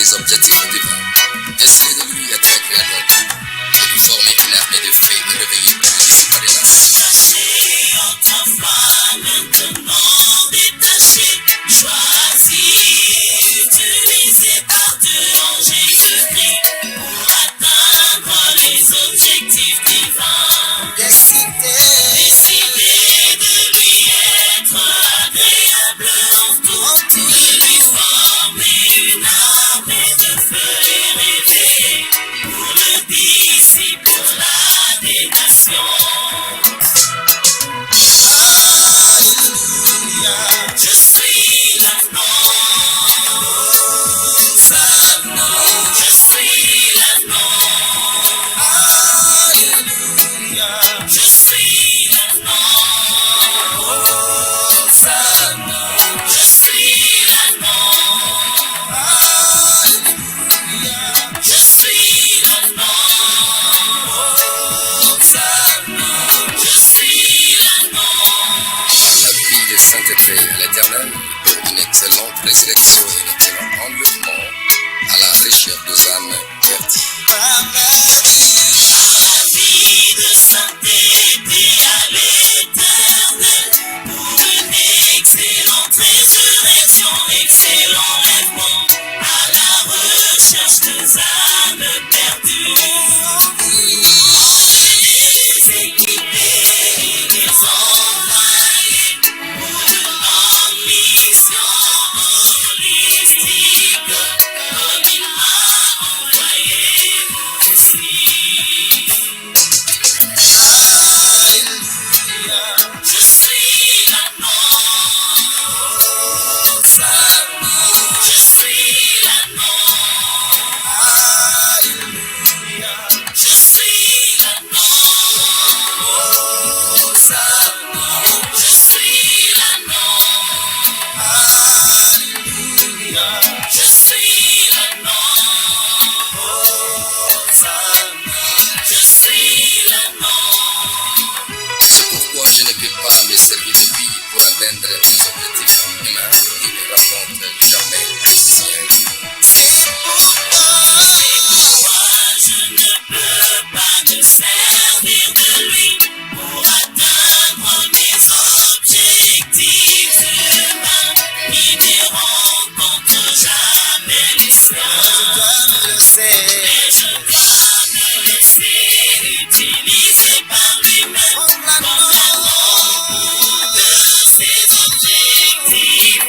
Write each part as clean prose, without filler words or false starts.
ses objectifs divins. Décider de lui être un créateur et lui former une armée de fées et réveiller tous les esprits des nations. Caché en ta flamme, maintenant détaché, choisi, utilisé par deux anges écrit pour atteindre les objectifs divins. Décider de lui être agréable en tout, de lui former une armée de feu et rêver pour le disciple des nations. Je suis l'avenant, je suis l'avenant, je suis l'avenant, je suis l'avenant, je suis l'avenant, je suis l'avenant. La vie de sainteté à l'éternel pour une excellente résurrection et un excellent enlèvement à la recherche des âmes perdues. La vie de sainteté à l'éternel pour une excellente résurrection, excellent enlèvement à la recherche des âmes perdues. Les équipés, les envoyés pour une longue mission holistique, comme il m'a envoyé aussi. Je suis l'avenant, je suis l'avenant, je suis l'avenant, je suis l'avenant, je suis l'avenant, je suis l'avenant. C'est pourquoi je ne peux pas me servir de lui pour atteindre mes objectifs humains et ne rencontre jamais un ciel. C'est pourquoi je ne peux pas me servir de lui pour atteindre mes objectifs humains. Il ne rencontre jamais les siens. Et je dois me laisser utiliser par lui-même comme l'amant de ses objectifs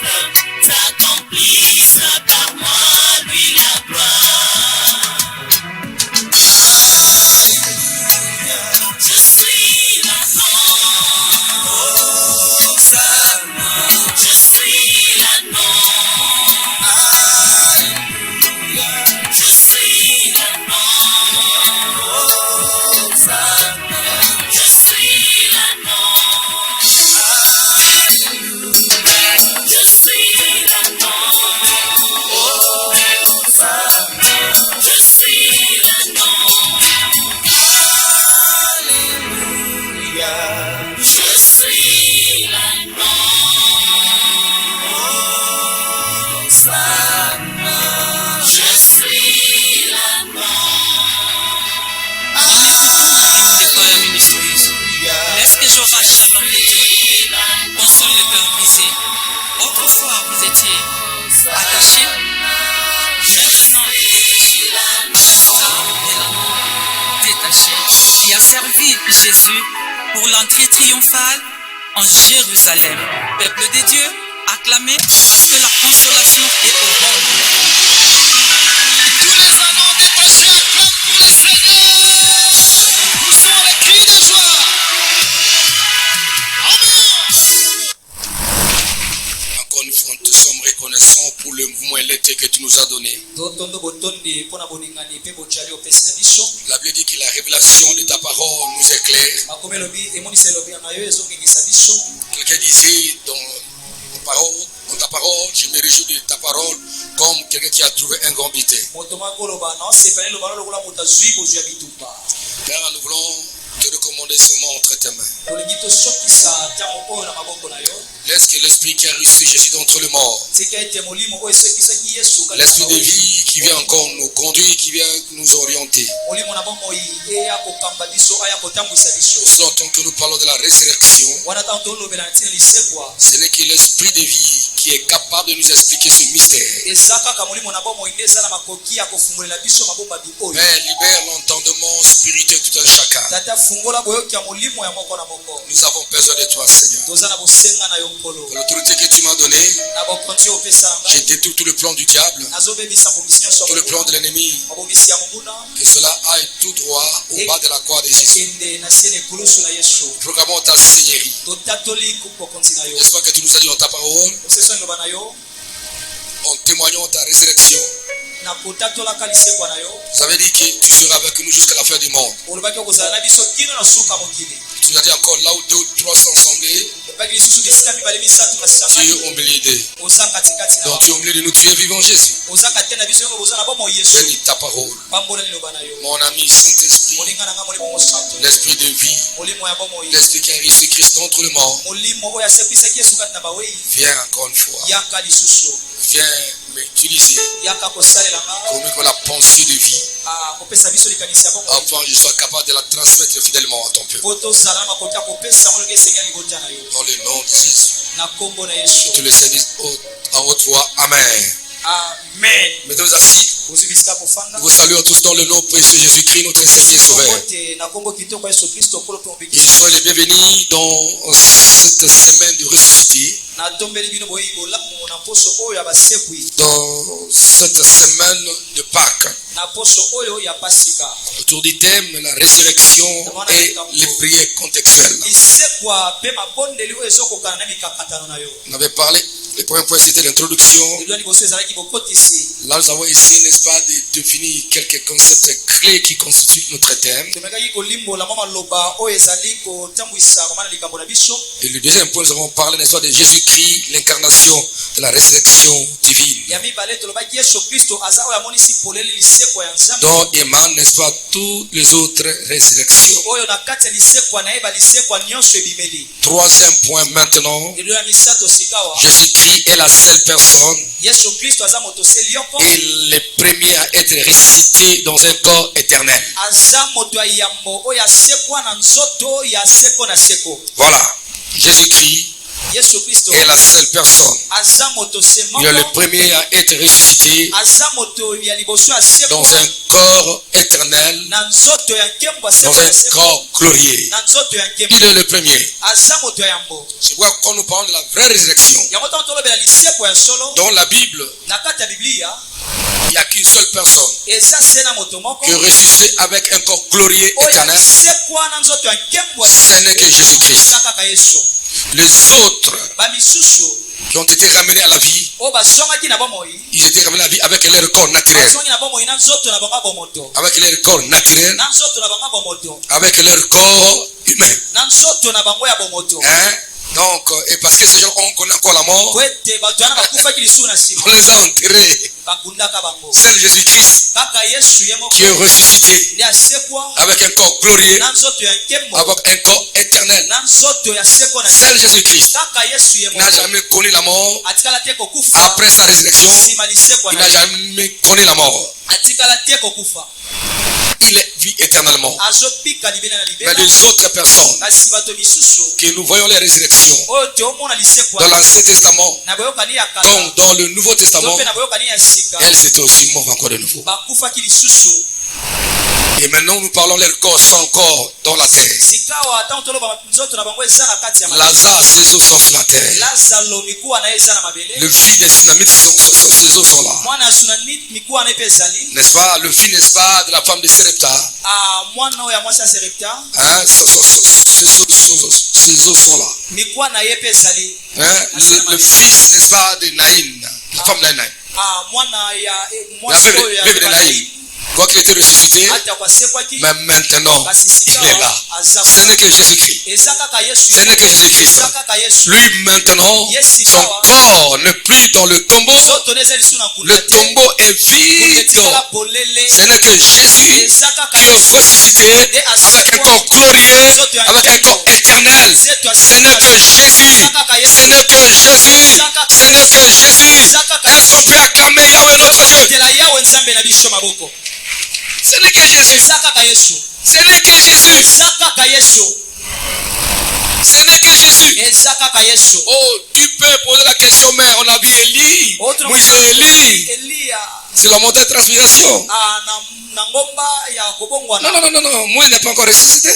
s'accomplissent par moi, lui la gloire. Je suis l'enfant, je suis l'anneau, je suis l'anneau, je suis l'anneau, je suis l'anneau, je suis l'anneau. Je suis l'agneau, je suis l'agneau. Frères et ministres, laisse que je fasse shalom de Dieu, console le cœur brisé. Autrefois, vous étiez attachés, maintenant, détaché, qui a servi Jésus pour l'entrée triomphale en Jérusalem. Peuple de Dieu, acclamez parce que la consolation est au bon. Tous les amants détachés acclament pour le Seigneur. Poussons les cris de joie. Amen. Encore une fois, nous sommes reconnaissants pour le mouvement électrique que tu nous as donné. La Bible dit que la révélation de ta parole nous éclaire. Quelqu'un disait dans ta parole, je me réjouis de ta parole comme quelqu'un qui a trouvé un grand bité. Père, nous voulons te recommander seulement entre tes mains. Laisse que l'esprit qui a reçu Jésus d'entre les morts, l'esprit de vie qui vient encore nous conduire, qui vient nous orienter. Aussi longtemps que nous parlons de la résurrection, ce n'est que l'esprit de vie qui est capable de nous expliquer ce mystère. Père, libère l'entendement spirituel de tout un chacun. Nous avons besoin de toi, Seigneur. Pour l'autorité que tu m'as donnée, j'ai détruit tout le plan du diable, tout le plan de l'ennemi. Que cela aille tout droit au bas de la croix de Jésus. Proclamons ta Seigneurie. N'est-ce pas que tu nous as dit dans ta parole, en témoignant ta résurrection, vous avez dit que tu seras avec nous jusqu'à la fin du monde. Tu nous as dit encore, là où 2 ou 3 sont assemblés, tu es au milieu d'eux. Donc tu es au milieu de nous, tu es vivant Jésus. Bénis ta parole. Mon ami Saint-Esprit, l'esprit de vie, l'esprit qui a risé Christ contre le mort, viens encore une fois. Viens m'utiliser comme la pensée de vie, afin que je sois capable de la transmettre fidèlement à ton peuple. Dans le nom de Jésus, je te le service à haute voix. Amen. Amen. Mettez-vous assis. Nous vous saluons tous dans le nom précieux de Jésus-Christ, notre Seigneur et Sauveur. Et soyez les bienvenus dans cette semaine de ressuscité. Dans cette semaine de Pâques. Autour du thème, la résurrection et les prières contextuelles. On avait parlé, le premier point c'était l'introduction. Là nous avons essayé, n'est-ce pas, de définir quelques concepts clés qui constituent notre thème. Et le deuxième point, nous avons parlé, n'est-ce pas, de Jésus-Christ, l'incarnation de la résurrection divine. Dont émanent, n'est-ce pas, toutes les autres résurrections. Troisième point maintenant, Jésus-Christ est la seule personne et le premier à être ressuscité dans un corps éternel. Voilà, Jésus-Christ est la seule personne. Il est le premier à être ressuscité dans un corps éternel, dans un corps glorieux. Il est le premier. C'est pourquoi quand nous parlons de la vraie résurrection, dans la Bible, il n'y a qu'une seule personne qui est ressuscitée avec un corps glorieux éternel. Ce n'est que Jésus-Christ. Les autres qui ont été ramenés à la vie, ils étaient ramenés à la vie avec leur corps naturel. Avec leur corps naturel, avec leur corps humain. Hein? Donc, et parce que ces gens ont connu encore la mort, on les a enterrés. C'est Jésus-Christ qui est ressuscité avec un corps glorieux, avec un corps éternel. C'est Jésus-Christ n'a jamais connu la mort. Après sa résurrection, il n'a jamais connu la mort. Il vit éternellement. Mais les autres personnes que nous voyons les résurrections dans l'Ancien Testament comme dans le Nouveau Testament, elles étaient aussi mortes encore de nouveau. Et maintenant nous parlons leur corps sans corps dans la terre. Lazare, ses os sont sur la terre. Le fils des Tsunamites, ses os sont là. N'est-ce pas? Le fils, n'est-ce pas, de la femme de Sarepta. Hein? Ses os sont là. Hein? Le fils, n'est-ce pas, de Naïn, la femme de Naïn. La veuve de Naïn. Quoi qu'il ait été ressuscité, mais maintenant, il est là. Ce n'est que Jésus-Christ. Ce n'est que Jésus-Christ. Lui, maintenant, son corps n'est plus dans le tombeau. Le tombeau est vide. Ce n'est que Jésus qui est ressuscité avec un corps glorieux, avec un corps éternel. Ce n'est que Jésus. Ce n'est que Jésus. Ce n'est que Jésus. Est-ce qu'on peut acclamer Yahweh notre Dieu? Ce n'est que Jésus. Ce n'est que Jésus. Ce n'est que Jésus. Oh, tu peux poser la question, mais on a vu Élie. Moi j'ai Élie. C'est la montée de transfiguration. Non. Moi il n'est pas encore ressuscité.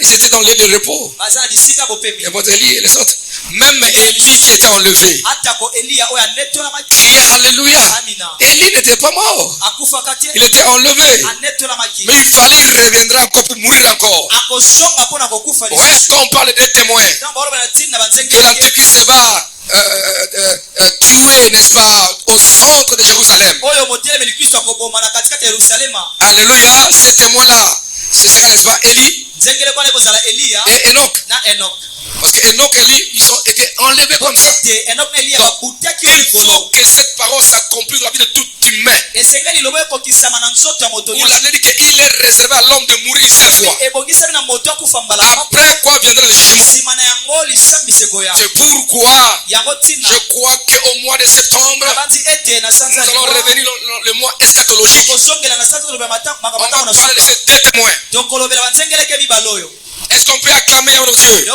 Ils étaient dans le lieu de repos. Et votre Élie et les autres. Même Élie qui était enlevé. Criez Alléluia. Élie n'était pas mort. Il était enlevé. Mais il fallait, il reviendra encore pour mourir encore. Ou est-ce qu'on parle des témoins que l'Antéchrist va tuer, n'est-ce pas, au centre de Jérusalem? Alléluia. Ces témoins-là, ce sera, n'est-ce pas, Élie et Enoch. Parce que Enoch et Élie, ils ont été enlevés comme ça. Donc, il faut que cette parole s'accomplisse dans la vie de tout humain. Où la Bible dit qu'il est réservé à l'homme de mourir une seule fois. Après quoi viendra le jugement. C'est pourquoi je crois qu'au mois de septembre, nous allons revenir le mois eschatologique. On va parler de ces deux témoins. Est-ce qu'on peut acclamer Yahweh Dieu?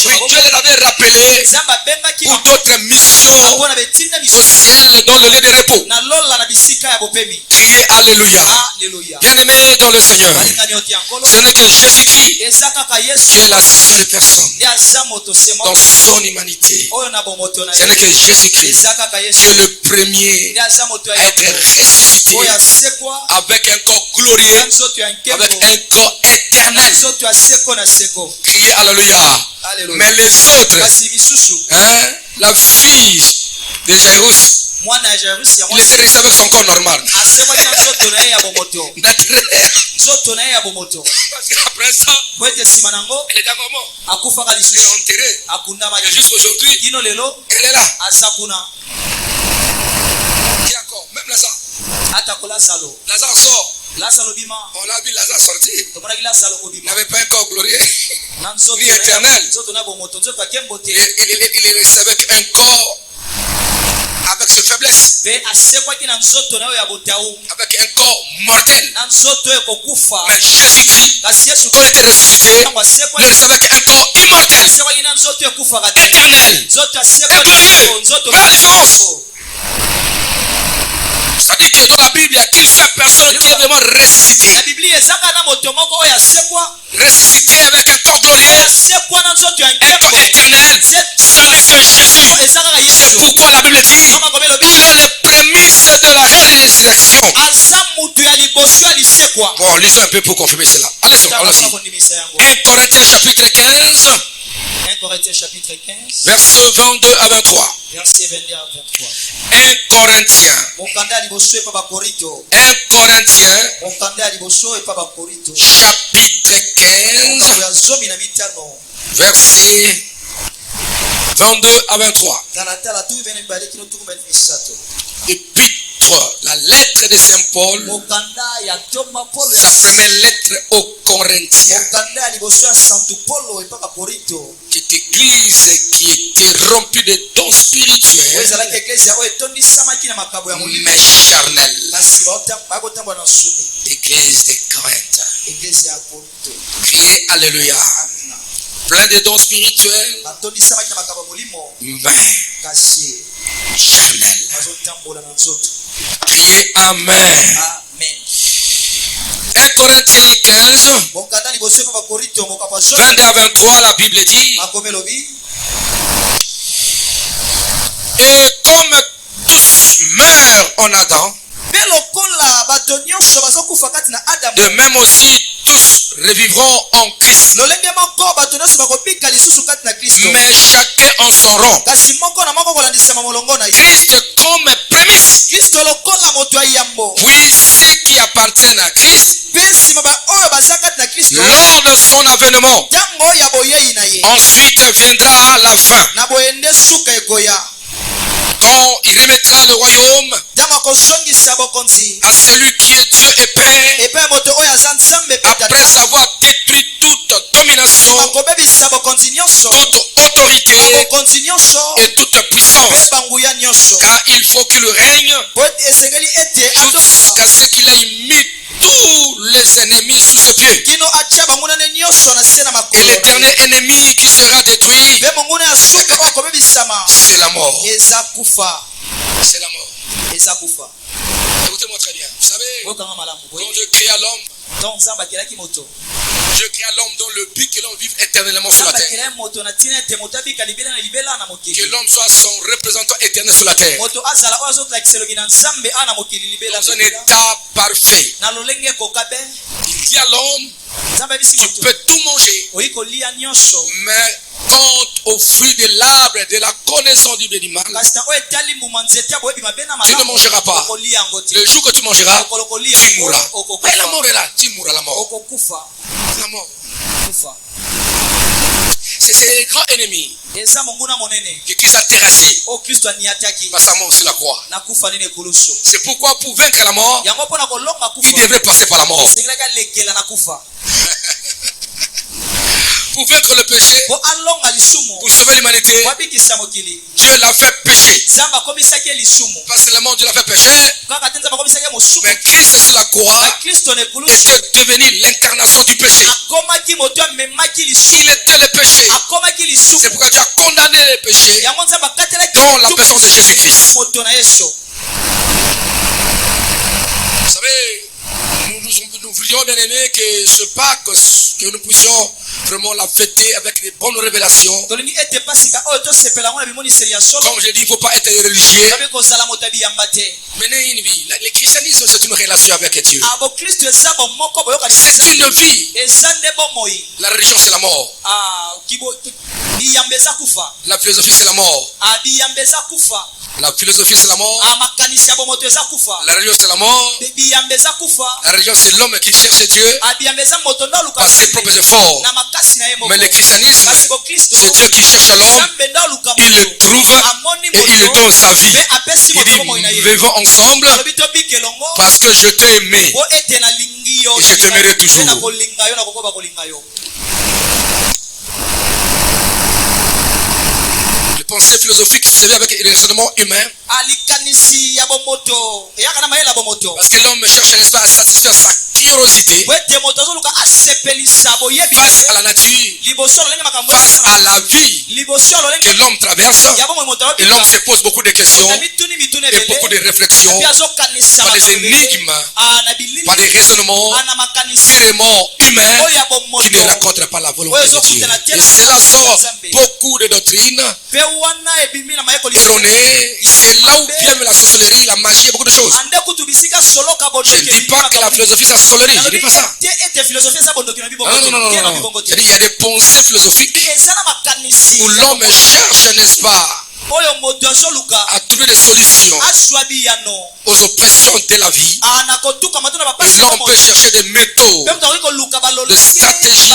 Oui, Dieu les avait rappelés pour d'autres missions au ciel dans le lieu de repos. Criez Alléluia. Bien-aimés dans le Seigneur, ce n'est que Jésus-Christ qui est la seule personne dans son humanité. Ce n'est que Jésus-Christ qui est le premier à être ressuscité avec un corps glorieux, avec un corps éternel. Criez Alléluia. Mais les autres, la fille de Jairus, il était resté avec son corps normal. Parce qu'après ça, elle était comment? Elle est enterrée. Et jusqu'aujourd'hui, elle est là. Qui encore? Même Lazare. Lazare sort. On a vu Lazare sortir. Il n'avait pas un corps glorieux ni éternel. Il est resté avec un corps avec ses faiblesses, avec un corps mortel. Mais Jésus-Christ, quand il était ressuscité, il est resté avec un corps immortel, éternel et glorieux. Voilà la différence. Ça dit que dans la Bible, il n'y a qu'une seule personne qui est vraiment ressuscitée. Ressuscité avec un corps glorieux, un corps éternel. Ce n'est que Jésus. C'est pourquoi la Bible dit il est les prémices de la résurrection. Bon, lisons un peu pour confirmer cela. Allons-y. 1 Corinthiens chapitre 15. 1 Corinthiens chapitre 15. Versets 22 à 23. Verset 22 à 23. 1 Corinthiens. 1 Corinthiens. Chapitre 15. Verset 22 à 23. Épître, la lettre de Saint Paul, sa première lettre aux Corinthiens. Cette église qui était remplie de dons spirituels, mais charnelle. Église de Corinthe. Criez Alléluia. Plein de dons spirituels, mais charnel. Criez Amen. 1 Corinthiens 15, 22 à 23, la Bible dit: et comme tous meurent en Adam, de même aussi tous revivront en Christ. Mais chacun en son rang. Christ comme prémisse. Puis ceux qui appartiennent à Christ, lors de son avènement, ensuite viendra la fin, quand il remettra le royaume à celui qui est Dieu et Père, après avoir détruit toute domination, toute autorité et toute puissance. Car il faut qu'il règne jusqu'à ce qu'il ait mis tous les ennemis sous ses pieds. Et l'éternel ennemi qui sera détruit, c'est la mort. C'est la mort. Écoutez-moi très bien. Vous savez, quand Dieu créa l'homme, Dieu créa l'homme dans le but que l'homme vive éternellement sur la terre. Que l'homme soit son représentant éternel sur la terre. Dans un état parfait. Il dit à l'homme, tu peux tout manger, mais quant au fruit de l'arbre de la connaissance du bien et du mal, tu ne mangeras pas. Le jour que tu mangeras, tu mourras. Mais la mort est là, tu mourras la mort. La mort. C'est le grand ennemi qui s'est terrassé par sa mort sur la croix. C'est pourquoi pour vaincre la mort, il devrait passer par la mort. Pour vaincre le péché, pour sauver l'humanité, Dieu l'a fait pécher. Pas seulement Dieu l'a fait pécher, mais Christ sur la croix était devenu l'incarnation du péché. Il était le péché. C'est pourquoi Dieu a condamné le péché dans la personne de Jésus-Christ. Vous savez, nous voulions bien aimer que ce Pâques, que nous puissions vraiment la fêter avec des bonnes révélations. Comme je dis, il ne faut pas être religieux. Mener une vie. Le christianisme, c'est une relation avec Dieu. C'est une vie. La religion, c'est la mort. La philosophie, c'est la mort. La philosophie, c'est la mort. La religion, c'est la mort. La religion, c'est l'homme qui cherche Dieu par ses propres efforts. Mais le christianisme, c'est Dieu qui cherche l'homme. Il le trouve et il lui donne sa vie. Il dit, vivons ensemble parce que je t'ai aimé et je t'aimerai toujours. Les pensées philosophiques se vient avec le raisonnement humain. Parce que l'homme cherche, n'est-ce pas, à satisfaire sa curiosité face à la nature, face à la vie que l'homme traverse. Et l'homme se pose beaucoup de questions et beaucoup de réflexions par des énigmes, par des raisonnements purement humains qui ne rencontrent pas la volonté de Dieu. Et cela sort beaucoup de doctrines erronées. C'est là où vient la sorcellerie, la magie et beaucoup de choses. Je ne dis pas que la philosophie c'est la sorcellerie, je ne dis pas ça. Non. Il y a des pensées philosophiques où l'homme cherche, n'est-ce pas, à trouver des solutions aux oppressions de la vie. Et l'homme peut chercher des méthodes, des stratégies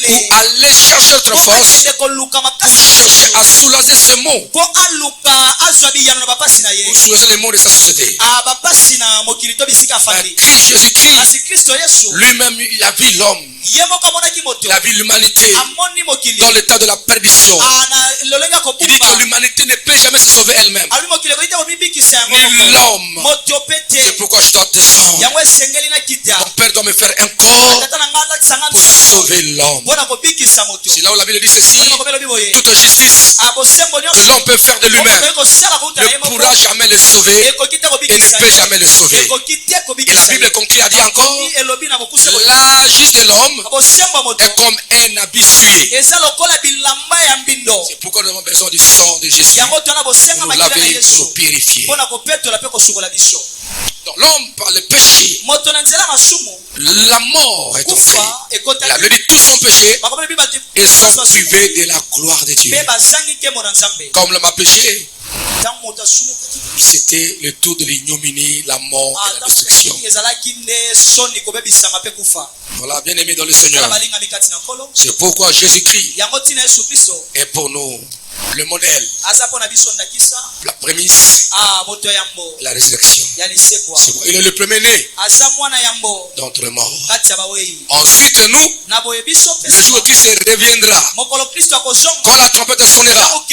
pour aller chercher notre force, pour chercher à soulager ce monde, pour soulager le monde de sa société. Jésus-Christ, lui-même, il a vu l'homme, il a vu l'humanité dans l'état de la perdition. Il dit que l'humanité ne peut jamais se sauver elle-même. Ni l'homme. C'est pourquoi je dois descendre. Mon Père doit me faire un corps pour sauver l'homme. C'est là où la Bible dit ceci. Toute justice que l'homme peut faire de lui-même ne pourra jamais le sauver et ne peut jamais le sauver. Et la Bible conclut à dire encore, la justice de l'homme est comme un habit souillé. C'est pourquoi nous avons besoin du sang de Jésus pour nous laver et pour nous purifier. Donc l'homme par le péché, la mort est entrée. La Bible dit tous sont péchés et sont privés de la gloire de Dieu. Comme l'homme a péché, c'était le tour de l'ignominie, la mort et la destruction. Voilà, bien aimé dans le Seigneur. C'est pourquoi Jésus-Christ est pour nous le modèle, la prémisse, la résurrection. Il est le premier-né d'entre les morts. Ensuite, nous, le jour où Christ reviendra, quand la trompette sonnera,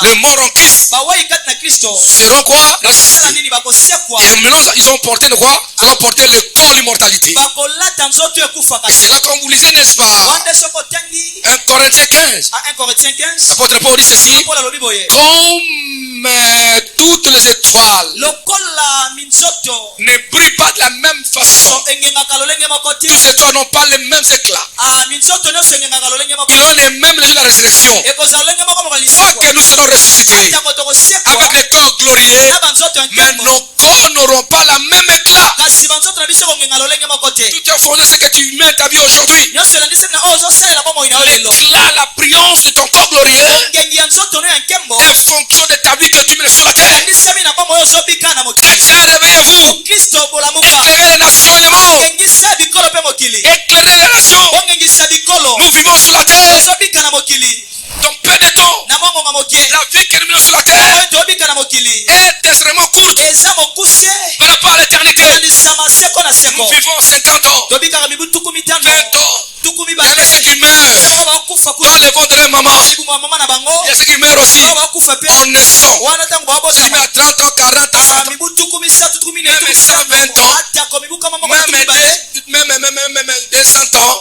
les morts en Christ seront quoi? Ressuscités. Et maintenant, ils ont porté le quoi? Ils ont porté le corps l'immortalité. Et c'est là qu'on vous lisez, n'est-ce pas? 1 Corinthiens 15. L'apôtre Paul dit ceci: comme toutes les étoiles ne brillent pas de la même façon, toutes les étoiles n'ont pas les mêmes éclats, ils ont les mêmes de la résurrection. Quoi que nous serons ressuscités avec les corps glorieux, mais nos corps n'auront pas la même éclat. Tout est fondé sur ce que tu mets ta vie aujourd'hui. L'éclat, la brillance de ton corps glorieux est fonction de ta vie que tu mets sur la terre. Les frères, réveillez-vous. Éclairez les nations et le monde. Éclairez les nations. Nous vivons sur la terre. Donc peu de temps, la vie que nous menons sur la terre est extrêmement courte par rapport à l'éternité. Nous vivons 50 ans, 20 ans. Il y a ceux qui meurent dans les ventres de leur maman. Il y a ceux qui meurent aussi en naissant. Ceux qui meurent à 30 ans, 40 ans, 60 ans, même 120 ans, même 200 ans.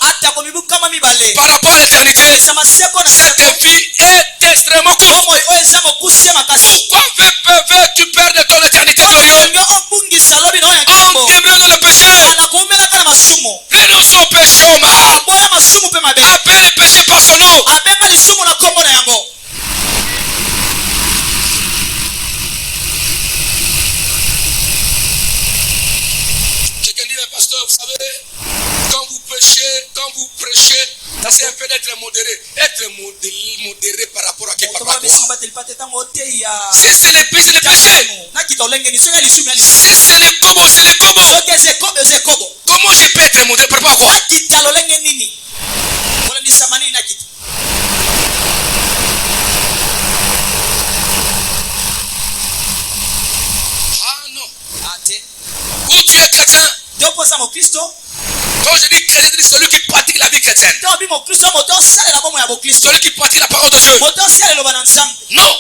Par rapport à l'éternité, cette vie est extrêmement courte. Pourquoi veux-tu perdre ton éternité glorieuse en demeurant dans le péché? Renonce au péché, Omar. Appelle le péché par son nom. Quelqu'un dit, mais pasteur, vous savez, quand vous prêchez, c'est un peu d'être modéré. Être modéré par rapport à qui, par rapport à quoi? Si c'est le péché, c'est le péché. Si c'est le kobo, c'est le kobo. Comment je peux être modéré par rapport à quoi? Ah non. Où tu es chrétien? Quand je dis chrétien, je dis celui qui pratique la vie chrétienne. Celui qui pratique la parole de Dieu. Non.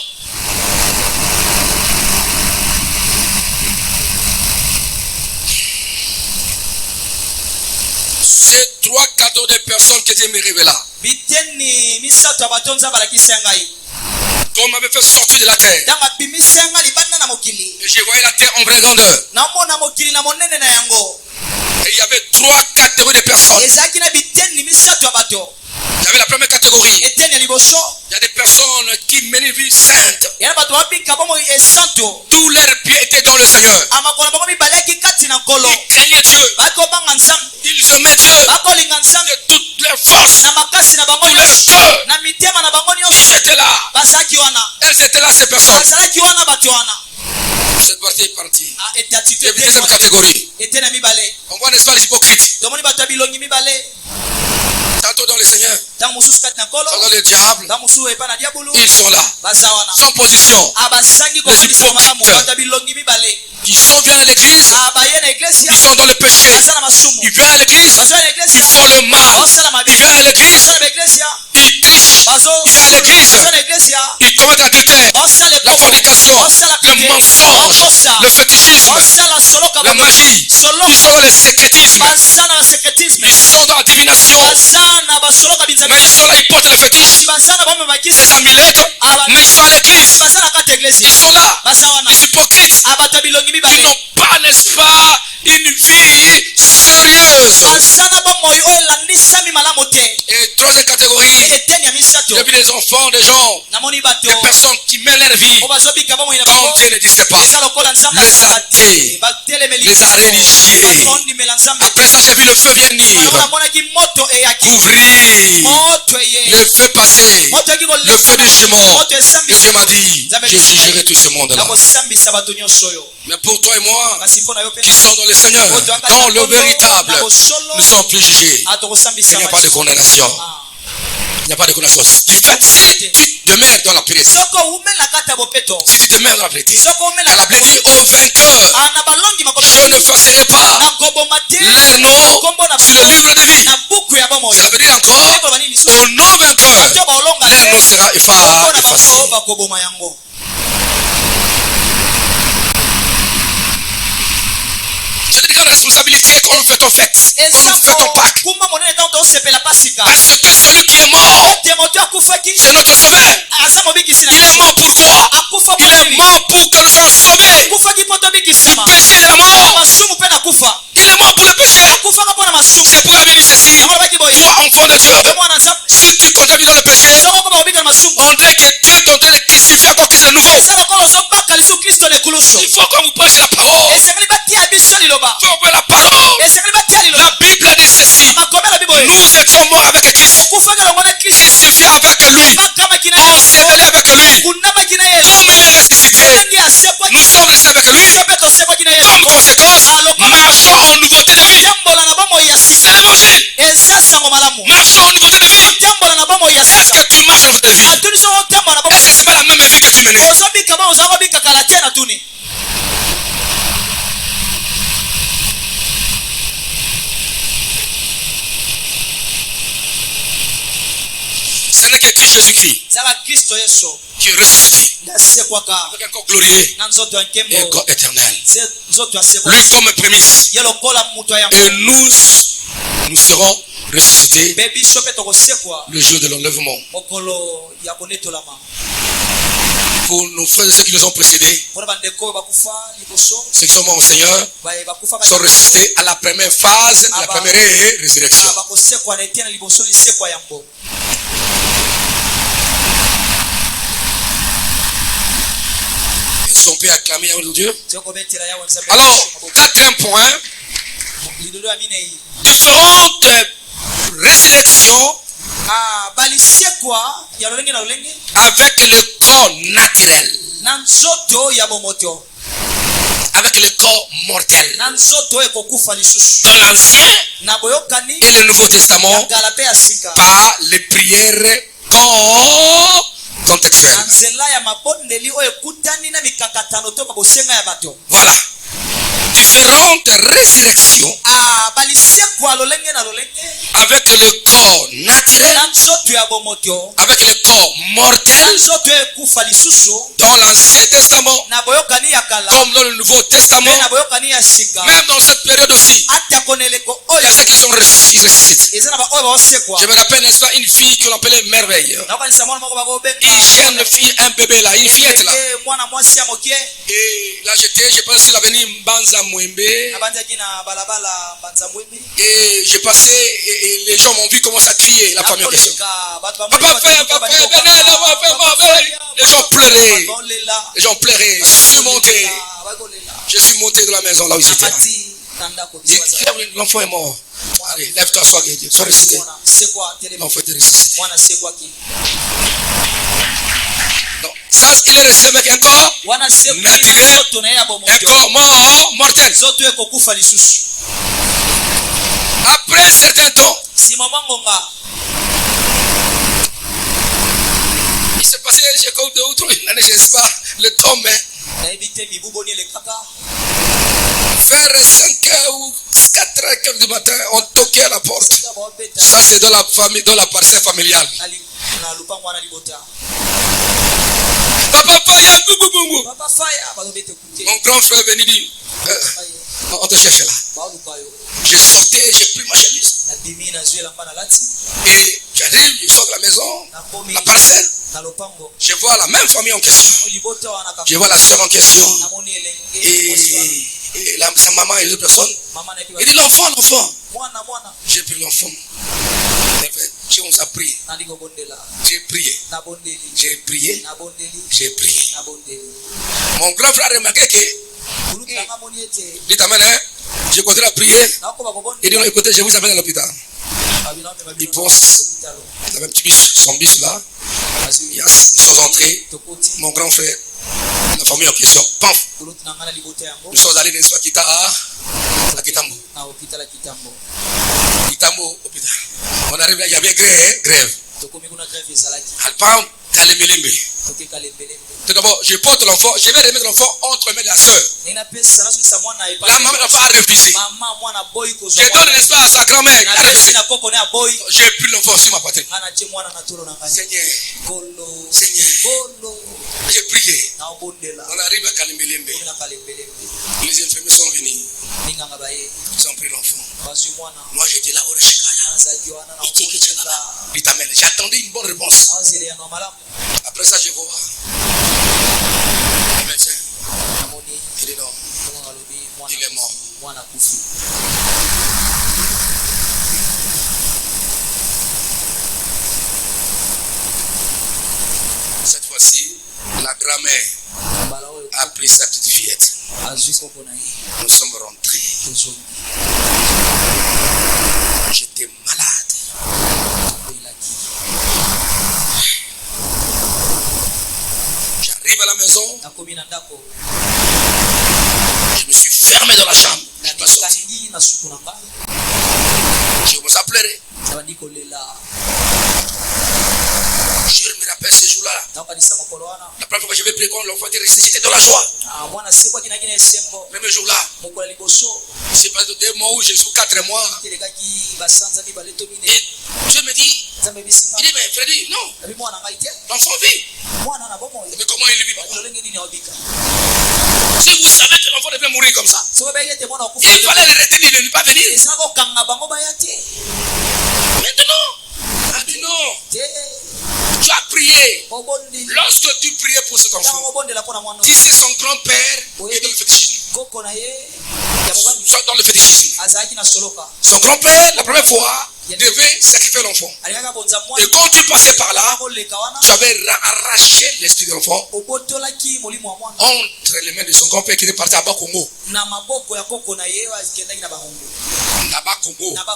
C'est 3 cadeaux de personnes que Dieu me révéla. Qu'on m'avait fait sortir de la terre. Et je voyais la terre en vraie grandeur. Et il y avait 3 catégories de personnes. Il y avait la première catégorie. Il y a des personnes qui mènent une vie sainte. Tous leurs pieds étaient dans le Seigneur. Ils craignaient Dieu. Ils aimaient Dieu de toutes leurs forces, tous leurs feux. Ils étaient là. Elles étaient là, ces personnes. Cette partie est partie. Il y a une deuxième catégorie. On voit, n'est-ce pas, les hypocrites. Tantôt dans le Seigneur, tantôt dans le diable. Ils sont là, sans position. Les hypocrites qui sont viennent à l'église, ils sont dans le péché. Ils viennent à l'église, ils font le mal. Ils viennent à l'église, ils trichent. Ils viennent à l'église, ils commettent l'adultère, la fornication, le mensonge, le fétichisme, la magie. Ils sont dans le sécrétisme. Ils sont dans la divination. Mais ils sont là, ils portent le fétiche, les amulètes, mais ils sont à l'église. Ils sont là, les hypocrites. Ils n'ont pas, n'est-ce pas, une vie sérieuse. Et troisième catégorie, il y a vu des enfants, des gens, des personnes qui mènent leur vie quand Dieu ne disait pas. Les athées, les religieux. Après ça, j'ai vu le feu venir, couvrir, le feu passer, le feu du jugement. Et Dieu m'a dit, je jugerai tout ce monde-là. Mais pour toi et moi, qui sont dans le Seigneur, dans le véritable, nous sommes plus jugés. Il n'y a pas de condamnation. n'y a pas de connaissance. Si tu demeures dans la purité, si tu demeures dans la purité, car la Bible dit aux vainqueurs, je n'effacerai pas leur nom sur le livre de vie. Ça veut dire encore, aux non-vainqueurs, leur nom sera effacé. C'est une grande responsabilité qu'on nous fait ton fête, qu'on nous fait ton Pâques. Parce que celui qui est mort, c'est notre sauveur. Il est mort pourquoi? Il est mort pour que nous soyons sauvés du péché et de la mort. Il est mort pour le péché. C'est pourquoi la Bible dit ceci: toi, enfant de Dieu, si tu contamines dans le péché, on dirait que tu es en train de crucifier encore quelque chose de nouveau. Il faut qu'on vous prêche la parole. Il faut ouvrir la parole. La Bible dit ceci: nous étions morts avec Christ, crucifiés avec lui, ensevelés avec lui. Comme il est ressuscité, nous sommes restés avec lui. Comme conséquence, marchons en nouveauté de vie. C'est l'évangile. Marchons en nouveauté de vie. Est-ce que tu marches en nouveauté de vie? Est-ce que c'est pas la même vie que tu menais? Ce n'est que Christ Jésus-Christ qui est ressuscité avec un corps glorieux et un corps éternel. Lui comme prémisse. Et nous serons ressuscités le jour de l'enlèvement. Pour nos frères et ceux qui nous ont précédés, ceux qui sont morts au Seigneur, sont ressuscités à la première phase de la première résurrection. Est-ce qu'on peut acclamer Yahweh Dieu? Alors, quatrième point, différentes résurrections avec le corps naturel, avec le corps mortel. Dans l'Ancien et le Nouveau Testament, par les prières contextuelles. Voilà. Différentes résurrections avec le corps naturel, avec le corps mortel, dans l'Ancien Testament comme dans le Nouveau Testament. Même dans cette période aussi, il y a ceux qui sont ressuscités. Je me rappelle, n'est-ce pas, une fille qu'on appelait Merveille. Une jeune fille, un bébé là, une fillette là. Et là je pense sur l'avenue Mbanza Mwembe. Et j'ai passé et les gens m'ont vu commencer à crier, la famille en question. Papa fait, les gens pleuraient. Les gens pleuraient. Je suis monté de la maison là où ils étaient. L'enfant est mort. Allez, lève-toi, sois ressuscité. L'enfant est ressuscité. Donc, ça, il est ressuscité avec un corps naturel, un corps mort, mortel. Après un certain temps, il s'est passé, j'ai comme 2 ou 3 années, je ne sais pas le temps, mais vers 5h ou 4h du matin, on toquait à la porte. Ça, c'est dans la famille, dans la parcelle familiale. Papa, mon grand frère venait dire, on te cherche là. J'ai sauté, j'ai pris ma chemise. Et j'arrive, je sors de la maison, la parcelle. Je vois la même famille en question. Je vois la soeur en question. Et sa maman et les autres personnes. Il dit l'enfant. J'ai pris l'enfant. On a prié. J'ai prié. J'ai prié. J'ai prié. Mon grand frère a remarqué que dit amen, hein? Je continue à prier. Il dit non, écoutez, je vous amène à l'hôpital. Il pense, il avait un petit bus, son bus là. Ils sont entrés. Mon grand frère, la famille en question, paf. Nous sommes allés dans le Kitambo. Kitambo, hôpital. On arrive là, il y avait grève. Alpam Kalemelembe. Tout d'abord, je porte l'enfant, je vais remettre l'enfant entre les mains de la soeur. La maman de l'enfant a refusé. Je donne l'espace à sa grand-mère. Elle a refusé. J'ai pris l'enfant sur ma poitrine. Seigneur, j'ai prié. On arrive à Kalemelembe. Les infirmiers sont venus. Ils ont pris l'enfant. Moi j'étais là au Rishikaya. J'attendais une bonne réponse. Après ça, je vois le médecin. Il dit non, il est mort. Cette fois-ci, la grand-mère a pris sa petite fillette. Nous sommes rentrés. J'étais malade. J'arrive à la maison. Je me suis fermé dans la chambre. Je commence à pleurer. Je me rappelle ce jour-là. La première fois que je vais prier quand l'enfant était resté, j'étais dans la joie. Même ce jour-là, c'est pas de 2 mois ou je suis 4 mois. Et Dieu me dit, il dit, mais Freddy, non, l'enfant vit. Mais comment il vit, papa? Si vous savez que l'enfant devait mourir comme ça, il fallait le retenir, il ne pas venir. Maintenant, dit non. Tu as prié. Lorsque tu priais pour cet enfant, tu sais son grand-père est dans le fétichisme. Soit dans le fétichisme. Son grand-père, la première fois, devait sacrifier l'enfant. Et quand tu passais par là, tu avais arraché l'esprit de l'enfant entre les mains de son grand-père qui était parti à Bas-Congo.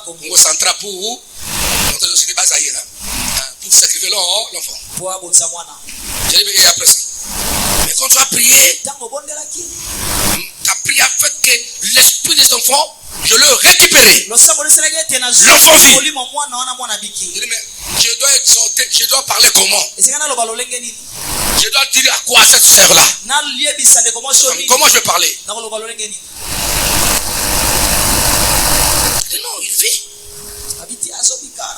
Congo central pour sacrifier l'enfant. J'ai dit, et après ça. Mais quand tu as prié, tu as prié afin que l'esprit des enfants, je le récupère. L'enfant vit. Je dis, mais je dois exhorter, je dois parler comment? Je dois dire à quoi à cette sœur-là? Comment je vais parler? Non, il vit.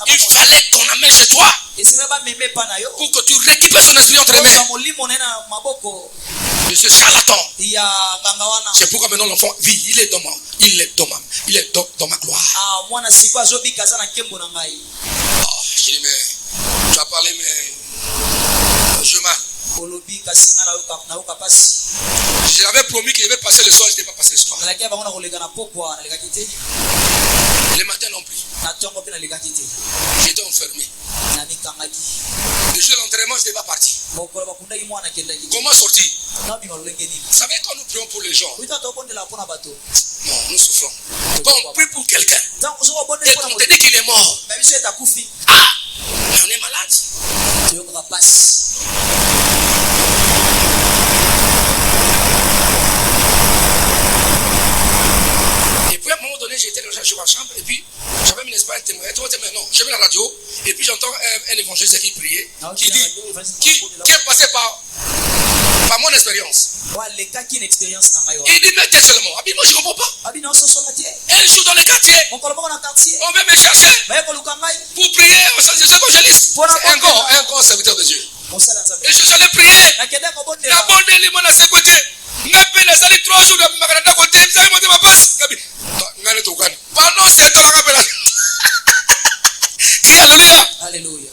Il fallait qu'on amène chez toi pour que tu récupères son esprit entre les mains de ce charlatan. C'est pourquoi maintenant l'enfant vit. Il est dans ma gloire. Je dis, mais tu as parlé, mais je m'en. Je l'avais promis qu'il devait passer le soir, je n'ai pas passé le soir. Le matin non plus. J'étais enfermé. Le jour de l'enterrement, je n'étais pas parti. Comment sortir? Vous savez, quand nous prions pour les gens, non, nous souffrons. Quand on prie pour quelqu'un et qu'on te dit qu'il est mort, ah, mais on est malade. Et puis à un moment donné, j'étais dans ma chambre et puis j'avais mis l'espace témoin. Non, j'ai mis la radio et puis j'entends un évangéliste qui priait, qui dit, qui est passé par mon expérience. Il dit, mais t'es seulement. Moi je ne comprends pas. Elle joue dans le quartier. On veut me chercher pour prier. Je suis évangéliste. C'est un corps serviteur de Dieu. Et je suis allé prier. La bonne élément à ses côtés. N'appelle les allées 3 jours de Macarena côté. Vous avez monté ma passe. Pendant ce temps, alléluia.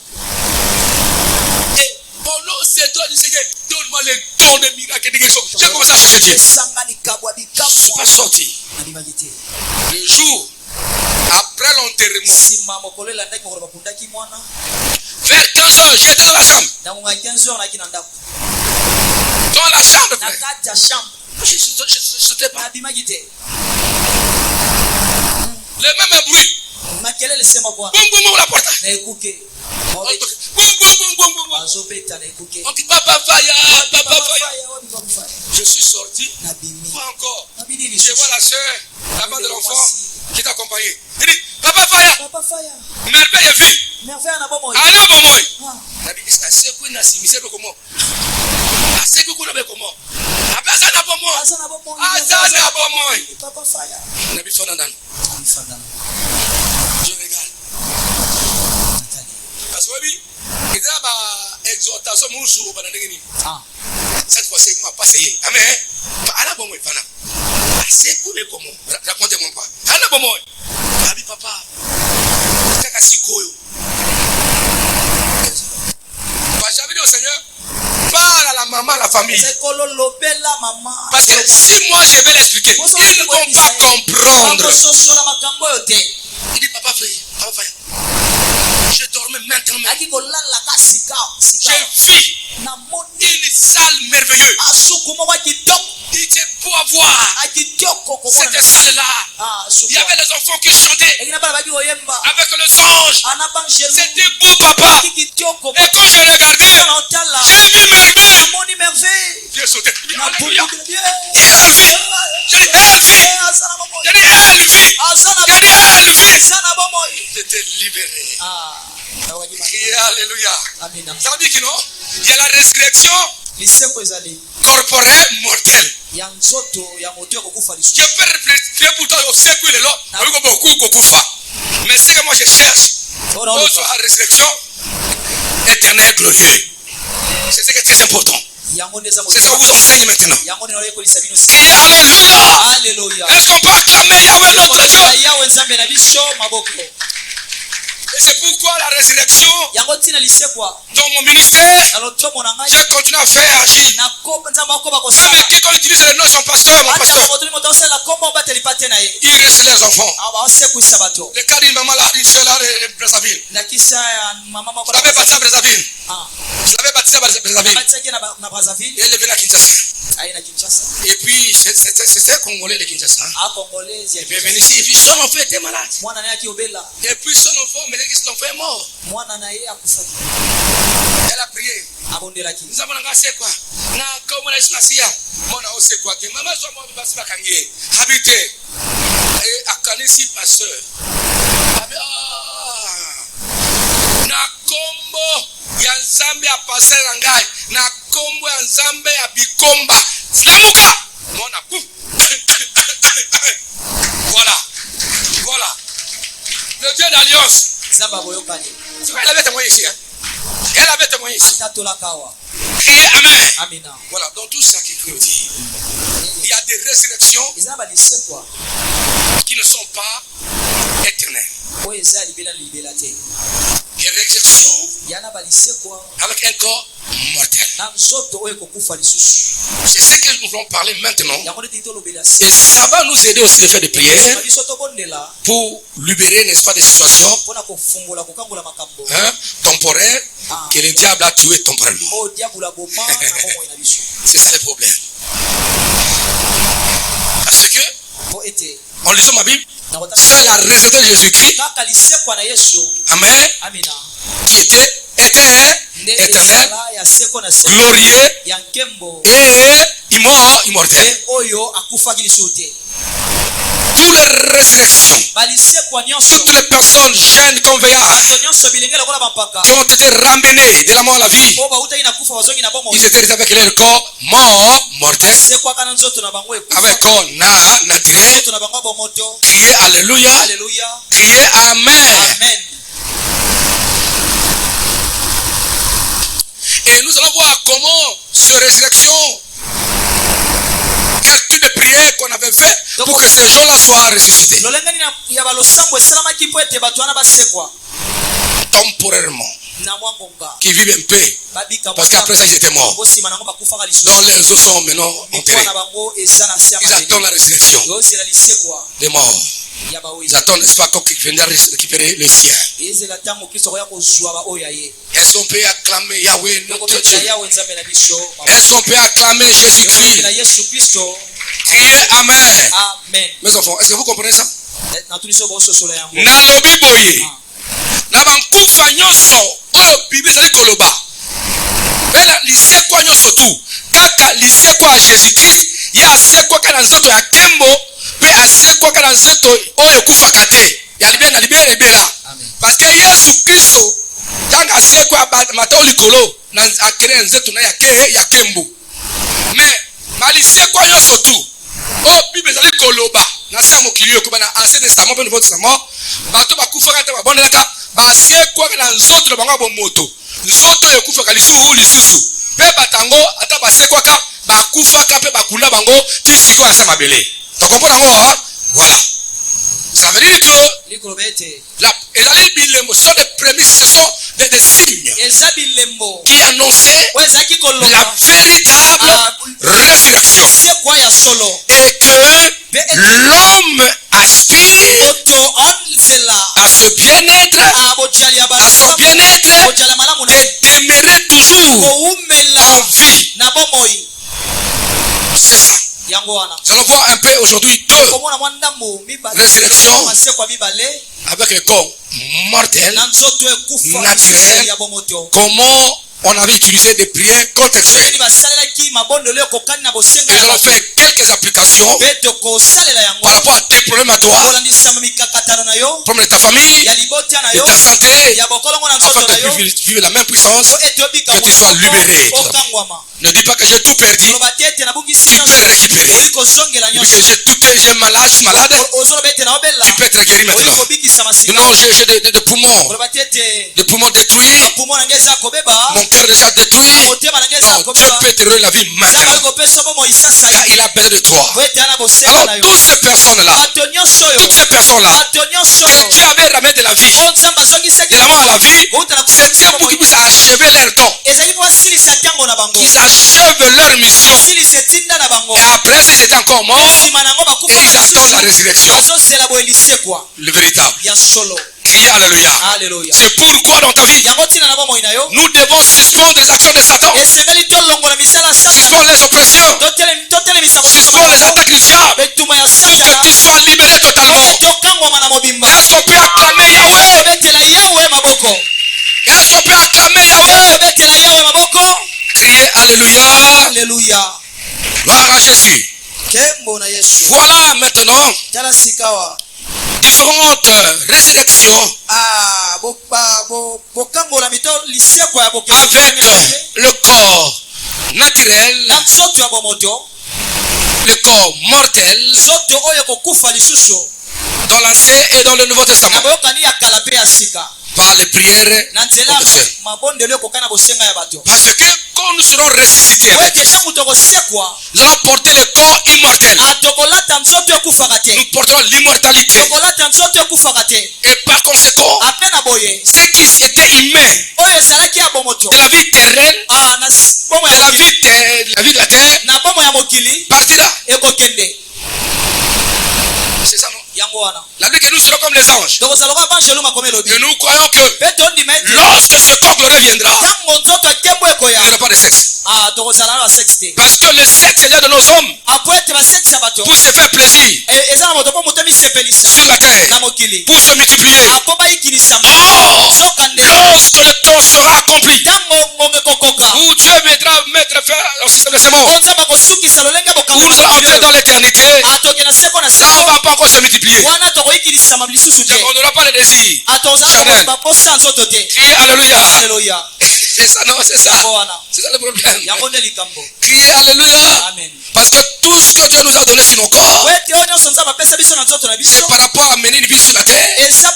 Et pendant ce temps, il dit, donne-moi les dons de miracles et de guérison. J'ai commencé à chercher Dieu. Je ne suis pas sorti. Le jour après l'enterrement, vers 15 heures, j'étais dans la chambre. Dans la chambre, frère. Je ne sautais pas. Le même bruit. Boum, boum, la porte. Boum, boum. On dit, papa, fire. Je suis sorti. Pas encore. Je vois la soeur, la mère de l'enfant, qui t'accompagnait. Il dit, Papa Faya. Papa Faya. Merveille est vie. Merveille na bomoy. Ana bomoy. Ah. Nabi isaseku na simisebe komo. Aseku kuna be komo. Abaza na bomoy. Azana bomoy. Azana bomoy. Papa Faya. Nabi fana ndani. Fana. Je regarde. Parce que oui, il y a une exhortation moussou pendant les Ah. Cette fois-ci, moi pas essayé. Amen. Ana bomoy fana. Aseku le komo. Racontez-moi pas. Ana bomoy. Abi papa. Kaka sikoyo. J'avais dit au Seigneur, parle à la maman, à la famille. Parce que si moi je vais l'expliquer, ils ne vont pas comprendre. Il dit, papa frère, je dormais maintenant. J'ai vu une salle merveilleuse. Il était pour avoir cette salle-là. Il y avait les enfants qui chantaient avec les anges. C'était beau, papa. Et quand je regardais, j'ai vu merveille. Dieu sautait. Alléluia. J'étais libéré. Alléluia. Ça veut dire que non, il y a la résurrection corporelle mortelle. Je peux réfléchir pour toi au secours et l'autre. Mais ce que moi je cherche, c'est la résurrection éternelle glorieuse. C'est ce qui est très important. C'est ça que vous enseignez maintenant. Alléluia. Est-ce qu'on peut acclamer Yahweh notre Dieu? Et c'est pourquoi la résurrection dans mon ministère, j'ai continué à faire agir. Même quiconque utilise le nom de son pasteur, mon pasteur, il reste les enfants. Le cas d'une maman là, une soeur là de Brazzaville. Je l'avais baptisé à Brazzaville. Je l'avais baptisé à Brazzaville. Et elle est venue à Kinshasa. Et puis, c'est Congolais de Kinshasa. Et puis, elle est venue ici. Et puis, son enfant était malade. Et puis, son enfant, mais son enfant est mort. Elle a prié. Nous avons engagé quoi? Na comme on a choisi, mon a aussi quoi? Maman, je m'en vais passer ma carrière. Habité. Et à Kanisi, pasteur. Na kombo ya Nzambe a passé l'angai. Na kombo ya Nzambe a bikomba. Lamuka. Mon a pouf. Voilà. Le Dieu d'alliance. Tu vois, elle avait témoigné ici. Hein? Elle avait témoigné ici. Criez Amen. Voilà, dans tout ça qui veut dire, il y a des résurrections qui ne sont pas éternelles. Des résurrections avec un corps mortel. C'est ce que nous voulons parler maintenant. Et ça va nous aider aussi de faire des prières pour libérer, n'est-ce pas, des situations temporaires que le diable a tué temporairement. C'est ça le problème. Parce que, en lisant ma Bible, c'est la résurrection de Jésus-Christ. Amen. Qui était éternel, glorieux et immortel. Toutes les résurrections, toutes les personnes jeunes comme vieillards qui ont été ramenées de la mort à la vie, ils étaient avec leur corps mort, mortel, avec corps naturel. Criez Alléluia, criez Amen. Et nous allons voir comment cette résurrection, calcul de prière qu'on avait fait pour que ces gens-là soient ressuscités. Temporairement. Qui vivent un peu. Parce qu'après ça, ils étaient morts. Donc leurs os sont maintenant enterrés. Ils attendent la résurrection des morts. Ils attendent, n'est-ce pas, qu'on viendra récupérer le ciel. Est-ce qu'on peut acclamer Yahweh notre Dieu? Est-ce qu'on peut acclamer Jésus-Christ? Criez Amen. Mes enfants, est-ce que vous comprenez ça? Nalobi boye. Nabankufa nyoso oyo Bible ezali koloba. Bela lisekwa nyoso tu. Kaka lisekwa ya Jésus-Christ ya asekwa kana nzoto ya kembo pe asekwa kana nzoto oyo kufaka te. Ya libe na libe Yesu Kristo tanga sekwa matao likolo na akere nzetu na ya kembo. Mais malisekwa yoso tu. Oh Bible zali koloba na sa mokili ko bana Ancien Testament pe Nouveau Testament bato bakufaka te babonelaka basekwa na nzoto na bango bomoto. Nzoto yokufaka lisusu. Pe batango ata basekwaka bakufaka pe bakunda bango ti siko asa mabele. Tu comprends hein? Voilà. Ça veut dire que les bilembo sont des prémices, ce sont des signes qui annonçaient la véritable résurrection. Et que l'homme aspire à ce bien-être, à son bien-être et demeurer toujours en vie. C'est ça. Nous allons voir un peu aujourd'hui deux résurrections avec le corps mortel, naturel, comment on avait utilisé des prières contextuelles. Nous allons faire quelques applications par rapport à tes problèmes à toi, problèmes de ta famille, de ta santé, afin que tu puisses vivre la même puissance, que tu sois libéré. Ne dis pas que j'ai tout perdu. Tu peux récupérer. J'ai malade, je suis malade. Tu peux être guéri maintenant. Non, j'ai des poumons. Des poumons détruits. Mon cœur déjà détruit. Non, Dieu peut te donner la vie maintenant. Car il a besoin de toi. Alors, toutes ces personnes-là, que Dieu avait ramené de la vie, de la mort à la vie, c'était pour qu'ils puissent achever leur temps. Ils achèvent leur mission. Et après, s'ils étaient encore morts, et ils attendent la résurrection. Le véritable. Criez Alléluia. C'est pourquoi dans ta vie, nous devons suspendre les actions de Satan, suspendre les oppressions, suspendre les attaques du diable, pour que tu sois libéré totalement. Est-ce qu'on peut acclamer Yahweh? Est-ce qu'on peut acclamer Yahweh? Criez Alléluia. Alléluia. Gloire à Jésus. Voilà maintenant différentes résurrections avec le corps naturel, le corps mortel dans l'Ancien et dans le Nouveau Testament par les prières contextuelles. Parce que quand nous serons ressuscités avec Christ, nous allons porter le corps immortel. Nous porterons l'immortalité. Et par conséquent, ceux qui étaient humains de la vie terrenne, de la vie de la terre, partira. C'est ça, non? La Bible dit que nous serons comme les anges. Et nous croyons que lorsque ce corps glorieux viendra, il n'y aura pas de sexe. Parce que le sexe est là de nos hommes pour se faire plaisir sur la terre, pour se multiplier. Or, lorsque le temps sera accompli, où Dieu viendra faire un système de semence, où nous allons entrer dans l'éternité, là on ne va pas encore se multiplier. On n'aura pas le désir charnel. Criez Alléluia. C'est ça, non, c'est ça. C'est ça le problème. Criez Alléluia. Amen. Parce que tout ce que Dieu nous a donné sur nos corps, c'est par rapport à mener une vie sur la terre. C'est ça.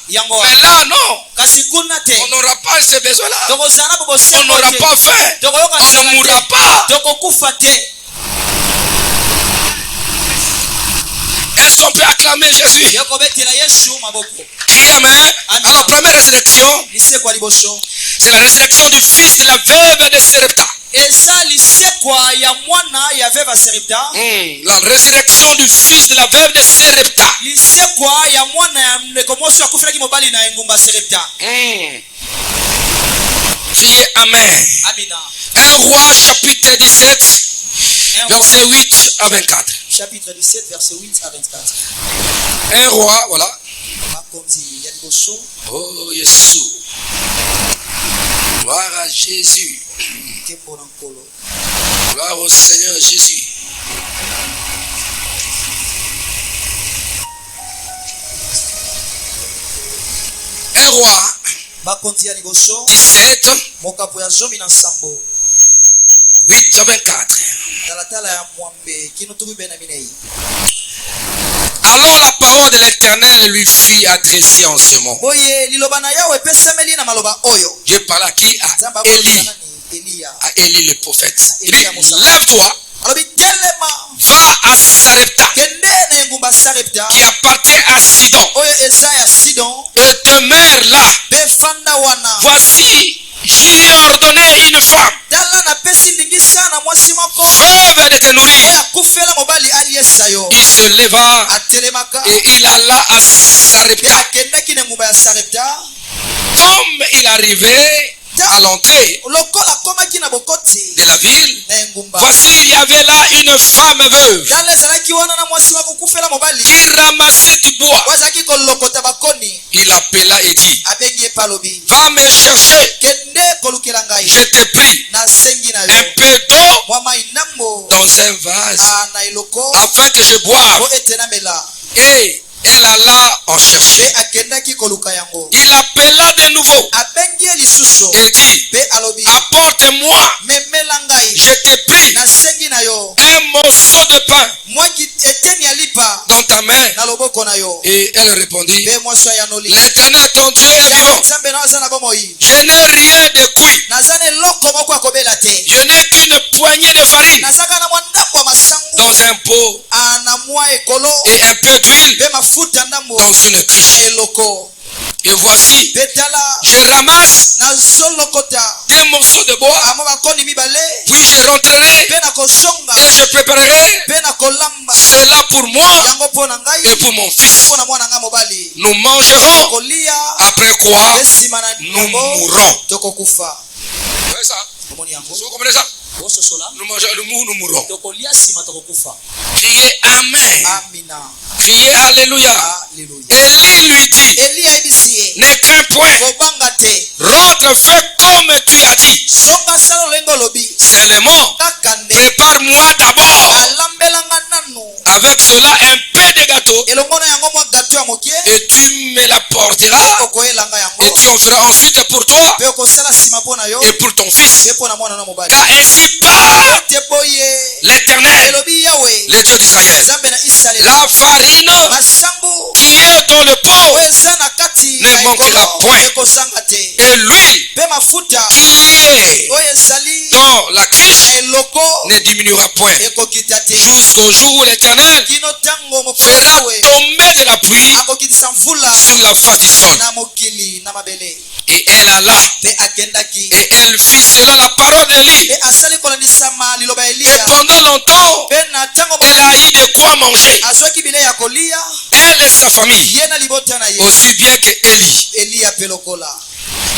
Mais là, non. On n'aura pas ces besoins-là. On n'aura pas faim. On ne mourra pas. Est-ce qu'on peut acclamer Jésus? Criez Amen. Alors, première résurrection, c'est la résurrection du fils de la veuve de Sarepta. La résurrection du fils de la veuve de Sarepta. Criez Amen. 1 Roi chapitre 17, verset 8 à 24. Chapitre 17, verset 8 à 24. 1 Roi, voilà. Oh, Jésus. Gloire à Jésus. Gloire au Seigneur Jésus. roi bakonzi ya liboso 17, mokapo ya zomi na nsambo 8-24. talatala ya mwambe kino tuku bena minei. Alors la parole de l'Éternel lui fit adresser en ce mot. boye liloba na yawe epesameli na maloba oyo. Dieu parle à qui? À Nzambe Élie. akoyoka nani? Eliya. À Élie le prophète. Il dit, Élie à Moussa. lève-toi, alobi telema va à Sarepta, kende na engumba Sarepta qui appartient à Sidon, oyo eza ya Sidon et demeure là. mpe fanda wana. Voici, j'y ai ordonné une femme, tala napesi ndingisa na mwasi moko veuve de te oyo nourrir. akufela mobali aliesa yo. Il se leva atelemaka et il alla à mpe Sarepta. akendaki na engumba ya Sarepta. Comme il arrivait à l'entrée lokola akomaki na bokoti de la ville, na engumba voici, il y avait là une femme veuve tala ezalaki wana na mwasi moko kufela mobali qui ramassait du bois. oyo azalaki kolokota bakoni. Il appela et dit, abengi ye palobi va me chercher, kende kolukela ngai je t'ai pris nasengi na un yo peu d'eau mwa mai ndambo dans un vase na eloko afin que je boive. po ete namela. Et elle alla en Pe chercher. akendaki koluka yango. Il appela de nouveau abengi ye lisusu et dit, pe alobi apporte-moi, memela ngai je t'ai pris nasengi na yo un morceau de pain mwaki eteni ya lipa dans ta main. na loboko na yo. Et elle répondit, Pe mwasi ayanoli l'Éternel ton Dieu est vivant. nzambe na aza na bomoi Je n'ai rien de cuit. naza na eloko moko akobela te. Je n'ai qu'une poignée de farine nazaka na mwa ndambo ya masangu dans un pot na mwa ekolo et un peu d'huile pe mafuta ndambo dans une na cruche. eloko. Et voici, Pe tala je ramasse nazolokota des morceaux de bois, amwa bakoni mibale puis je rentrerai pe na kosonga et je préparerai pe na kolamba cela pour moi yango mpo na ngai et pour mon fils. mpo na mwana ngai mobali. Nous mangerons, kolia après quoi pe nsima na nous yango mourrons. tokokufa. Vous voyez ça? omoni yango Vous comprenez ça? ososola Nous mangeons, nous mourrons. tokolia nsima tokokufa. Criez Amen. amina. Criez Alléluia. Alleluya. Élie lui dit, Eli ayebisi ye ne crains point, kobanga te rentre, fais comme tu as dit. zonga sala olenge olobi Seulement, kaka nde prépare-moi d'abord alambelanga nanu avec cela un peu de gâteau elongo na yango mwa gato ya mokie et tu me l'apporteras okoyelanga et yango tu en feras ensuite pour toi mpe okosala nsima mpo na yo et pour ton fils. mpe mpo na mwana na mobali. Car ainsi parle ete boye l'Éternel, elobi yawe le Dieu d'Israël. nzambe na Israeli La farine masangu qui est dans le pot oyo eza na kati ne ya manquera ekolo point. ekosanga te et l'huile mpe mafuta qui est oyo ezali dans la na cruche eloko ne diminuera point ekokita te jusqu'au jour où l'Éternel kino ntango mokolo fera yawe tomber de la pluie akokitisa mvula sur la face du sol. na mokili na mabele. Et elle alla Mpe akendaki et elle fit selon la parole d'Élie. mpe asali kolandisama liloba ya Et Eliya. pendant longtemps, Mpe na ntango elle a eu de quoi manger, azwaki bilei ya kolia elle et sa famille, ye na libota na ye. aussi bien que Élie. Eliya mpe lokola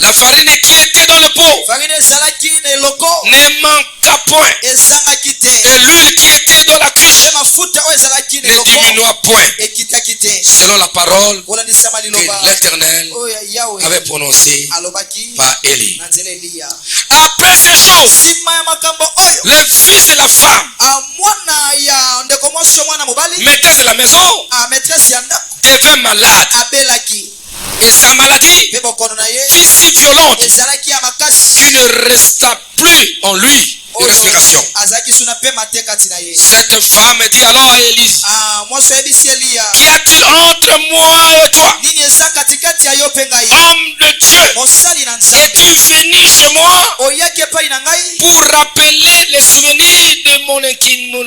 La farine qui était dans le pot farine ezalaki na eloko ne manqua point, ezangaki te et l'huile qui était dans la cruche mpe mafuta oyo ezalaki na ne eloko diminua point, ekitaki te selon la parole kolandisama que liloba l'Éternel oyo yawe avait prononcée alobaki par Élie. na nzela Eliya. Après ces choses, nsima ya makambo oyo le fils de la femme, mwana ya ndeko mwasi yo mwana mobali maîtresse de la maison, maîtresse ya ndako devint malade. abelaki Et sa maladie mpe bokono na ye fut si violente ezalaki ya makasi qu'il ne resta plus en lui de oyo respiration. azalaki suna pema te kati na ye. Cette femme dit alors à Élise, mwasi oyebisi Eliya qu'y a-t-il entre moi et toi, nini eza katikati ya yo mpe ngai homme de Dieu? mosali na nzambe Es-tu venu chez moi oyaki epai na ngai pour rappeler les souvenirs de mon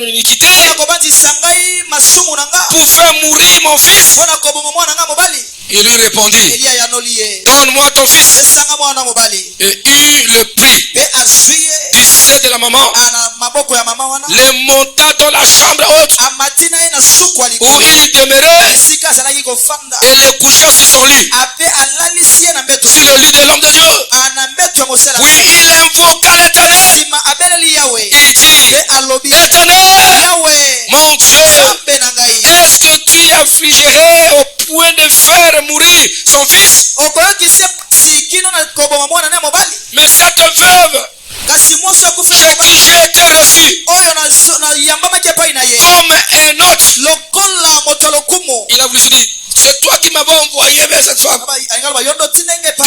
iniquité, mpona kobandisa ngai masumu na nga pour faire mourir mon fils? mpona koboma mwana nga mobali? Il lui répondit, Eliya yanoli ye donne-moi ton fils. esanga mwana mobali Et il le prit mpe azwi ye du sein de la maman, na maboko ya mama wana le monta dans la chambre haute amati na ye na suku ya où likolo il demeurait esika azalaki kofanda et le coucha sur son lit, ape alalisi ye na mbeto sur le lit de l'homme de Dieu. na mbeto ya mosala Puis il invoqua l'Éternel. nsima abeleli yawe Il dit, mpe alobi Éternel, yawe mon Dieu, nzambe na ngai est-ce que tu affligerais au point de faire mourir son fils? okoyokisa pasi kino na koboma mwana na mobali? Mais cette veuve kasi mwasi akufela chez mobali qui j'ai été reçu oyo nayambamaki epai na ye comme un autre, lokola moto lokumu il a voulu se dire, c'est toi qui m'avais envoyé vers cette femme. femme. Il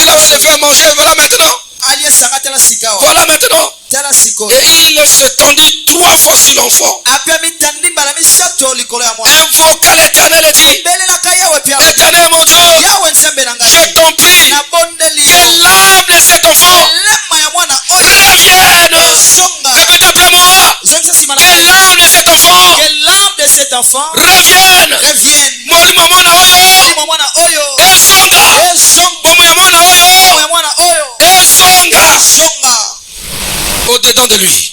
avait le faire manger, voilà maintenant. Voilà maintenant. Et il se tendit 3 fois sur l'enfant. Invoqua l'Éternel et dit: Éternel mon Dieu, j'ai compris que l'âme de cet enfant revienne. Répète après moi. Que l'âme de cet enfant revienne. Molimo mwana oyo esonga. Bomo ya mwana oyo esonga. Au-dedans de lui,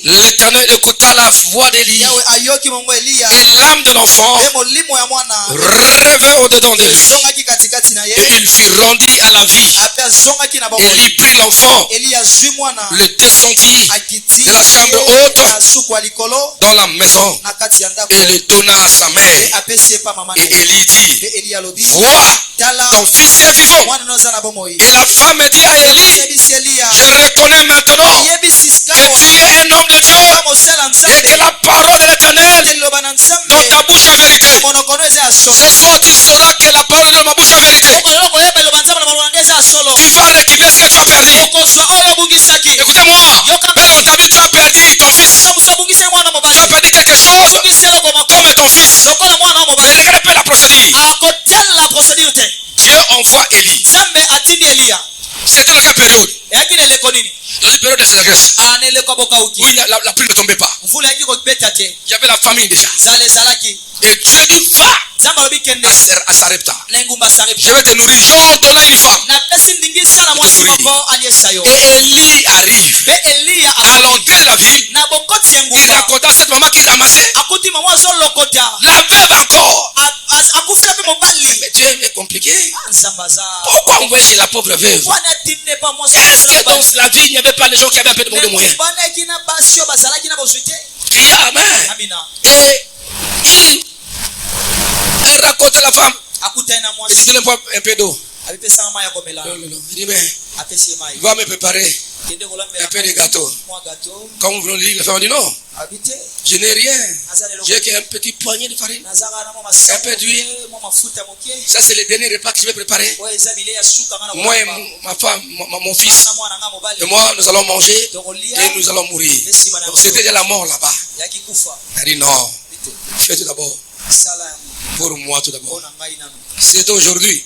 l'Éternel écouta la voix d'Élie, et l'âme de l'enfant revint au-dedans de lui, et il fut rendu à la vie. Élie prit l'enfant, le descendit de la chambre haute dans la maison, et le donna à sa mère. Et Élie dit: Vois, ton fils est vivant. Et la femme dit à Élie: Je reconnais maintenant que tu es un homme de Dieu et que la parole de l'Éternel dans ta bouche est vérité. Ce soir tu sauras que la parole de ma bouche est vérité. Tu vas récupérer ce que tu as perdu. Écoutez-moi, bien entendu, tu as perdu ton fils. Tu as perdu quelque chose comme ton fils. Ne regarde pas la procédure. Dieu envoie Élie. C'était dans quelle période? La période de sécheresse. Oui, la pluie ne tombait pas. Il y avait la famine déjà. Et Dieu dit: Va à Sarepta. Je vais te nourrir. J'en donne une femme. Et Élie arrive. À l'entrée de la ville, il raconta à cette maman qui ramassait. La veuve encore. Mais Dieu est compliqué. Pourquoi envoyer chez la pauvre veuve? Est-ce que dans la vie il n'y avait pas des gens qui avaient un peu de moyens? Criez Amen. Et il raconte à la femme. Il dit: Donne-moi un peu d'eau. Il dit: Mais va me préparer un peu de gâteau. Quand vous venez, la femme dit: Non, je n'ai rien. J'ai qu'un petit poignet de farine, un peu d'huile. Ça, c'est le dernier repas que je vais préparer. Moi et ma femme, mon fils, et moi, nous allons manger et nous allons mourir. Donc, c'était déjà la mort là-bas. Elle dit: Non, fais-le d'abord. Pour moi tout d'abord. C'était aujourd'hui.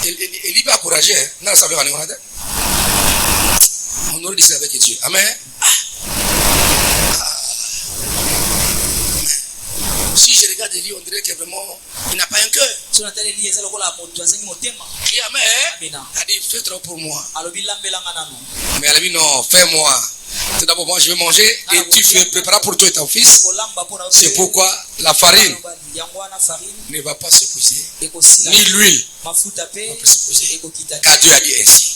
Élie va encourager. On aurait dit ça avec Dieu. Amen. Si je regarde Élie, on dirait que vraiment il n'a pas un cœur. Et Amen. Elle dit: Fais trop pour moi. Mais elle a dit: Non, fais-moi. Tout d'abord, moi je vais manger et tu fais préparer pour toi et ton fils. C'est pourquoi la farine ne va pas s'épuiser, ni l'huile ne va pas s'épuiser, car Dieu a dit ainsi.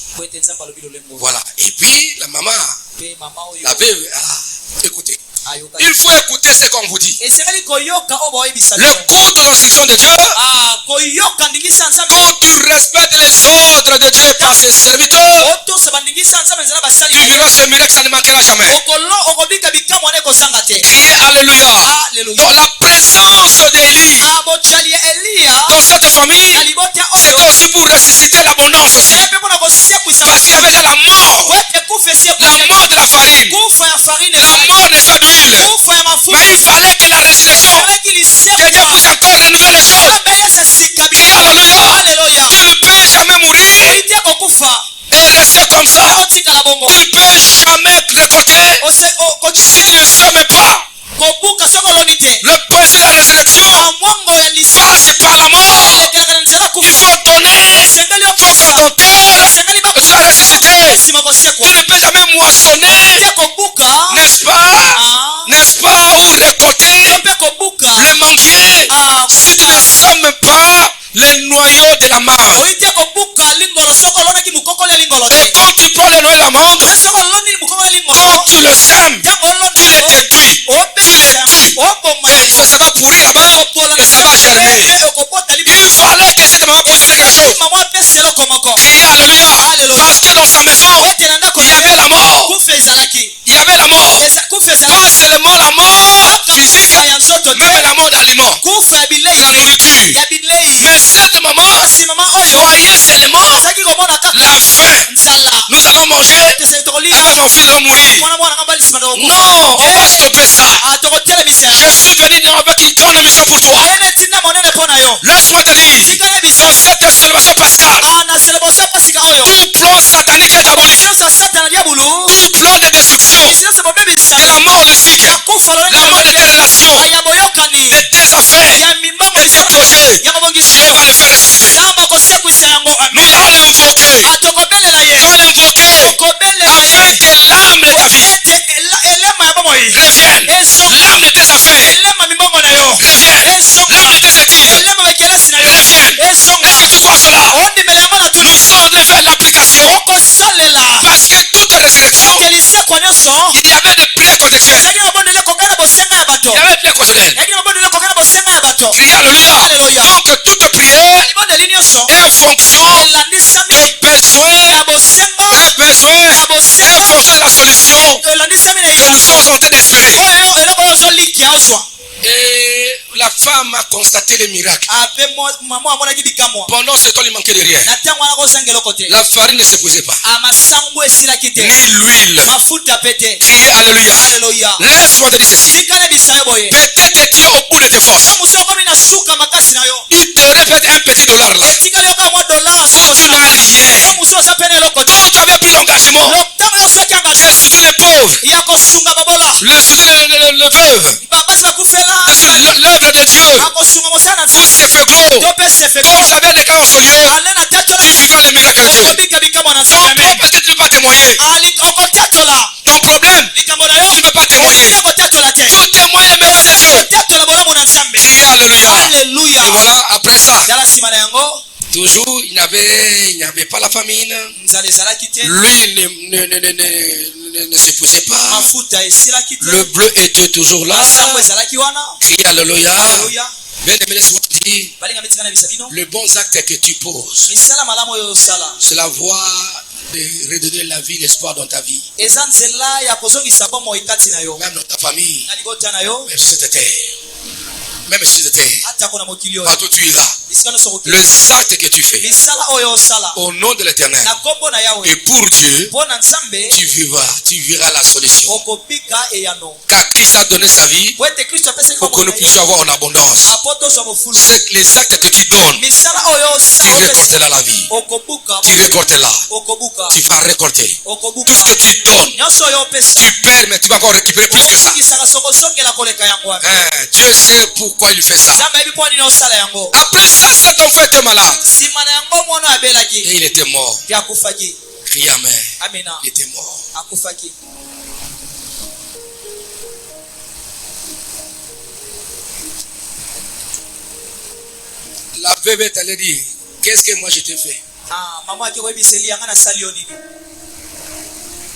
Voilà. Et puis la maman, la veuve, écoutez. Il faut écouter ce qu'on vous dit. Le cours de l'instruction de Dieu, quand tu respectes les ordres de Dieu par ses serviteurs, tu verras ce miracle, ça ne manquera jamais. Criez Alléluia. Dans la présence d'Élie dans cette famille, c'était aussi pour ressusciter l'abondance aussi. Parce qu'il y avait déjà la mort de la farine, la mort des œufs d'huile. Mais il fallait que la résurrection, que Dieu puisse encore renouveler les choses. Criez Alléluia. Tu ne peux jamais mourir et rester comme ça. Tu ne peux jamais récolter si tu ne sèmes pas. Le projet de la résurrection passe par la mort. Il faut donner, il faut faire ton terre et tu vas ressusciter. Tu ne peux jamais moissonner, n'est-ce pas, ou récolter le manguier si tu ne sèmes pas les noyaux de la mangue. Et quand tu prends les noyaux de la mangue, quand tu le sèmes, tu les détruis, tu les cuis, et ça va pourrir là-bas et ça va germer. Il fallait que cette maman puisse faire quelque chose. Criez Alléluia. Parce que dans sa maison, il y avait la mort. Il y avait la mort. Pas seulement la mort physique, même la mort d'aliment. C'est la nourriture. Mais ce a faim. Nous allons manger. Ah, mon fils va mourir. Non, on va stopper ça. Je suis venu avec mon émission pour toi. Laisse-moi te dire, dans cette célébration pascale, tout plan satanique est aboli. Tout plan de destruction et la mort de vie, la mort de tes relations, de tes affaires et tes projets, Dieu va le faire ressusciter. Nous allons l'invoquer. Nous allons l'invoquer afin que l'âme de ta vie revienne. L'âme de tes affaires revienne. L'âme de tes études revienne. Est-ce que tu crois cela? Nous sommes vers l'application parce que toute résurrection, il y avait des prières contextuelles. Il y avait des prières contextuelles. Crie Alléluia. Donc toute prière est en fonction des besoins, est en fonction de la solution que nous sommes en train d'espérer. Et la femme a constaté le miracle. Pendant ce temps, il manquait de rien. La farine ne se posait pas. Ni l'huile. Criez Alléluia. Laisse-moi te dire ceci. Peut-être que tu es au bout de tes forces. Il te reste peut-être un petit dollar là. Quand tu n'as rien. Quand tu avais pris l'engagement de soutenir les pauvres, le soutenir le veuve, l'œuvre de Dieu, tout s'est fait gros. Comme ça avait des cas en son lieu, tu vivras le miracle de Dieu. Donc, peut-être tu ne peux pas témoigner. Ton problème, tu ne peux pas témoigner. Tu témoignes le miracle de Dieu. Criez Alléluia. Et voilà, après ça, toujours, il n'y avait pas la famine. L'huile ne se posait pas. Le bleu était toujours là. Criez Alléluia. Bien aimé, laisse-moi te dire, le bon acte que tu poses, c'est la voie de redonner la vie, l'espoir dans ta vie. Même dans ta famille, même sur cette terre. Même sur cette terre, partout tu iras, les actes que tu fais au nom de l'Éternel et pour Dieu, tu verras la solution. Car Christ a donné sa vie pour que nous puissions avoir en abondance. C'est les actes que tu donnes, tu récolteras la vie. Tu récolteras. Tu vas récolter. Tout ce que tu donnes, tu perds, mais tu vas encore récupérer plus que ça. Dieu sait pourquoi il fait ça. Après ça, cet enfant était malade. Et il était mort. Crie Amen. Il était mort. La veuve est allée dire, qu'est-ce que moi je t'ai fait?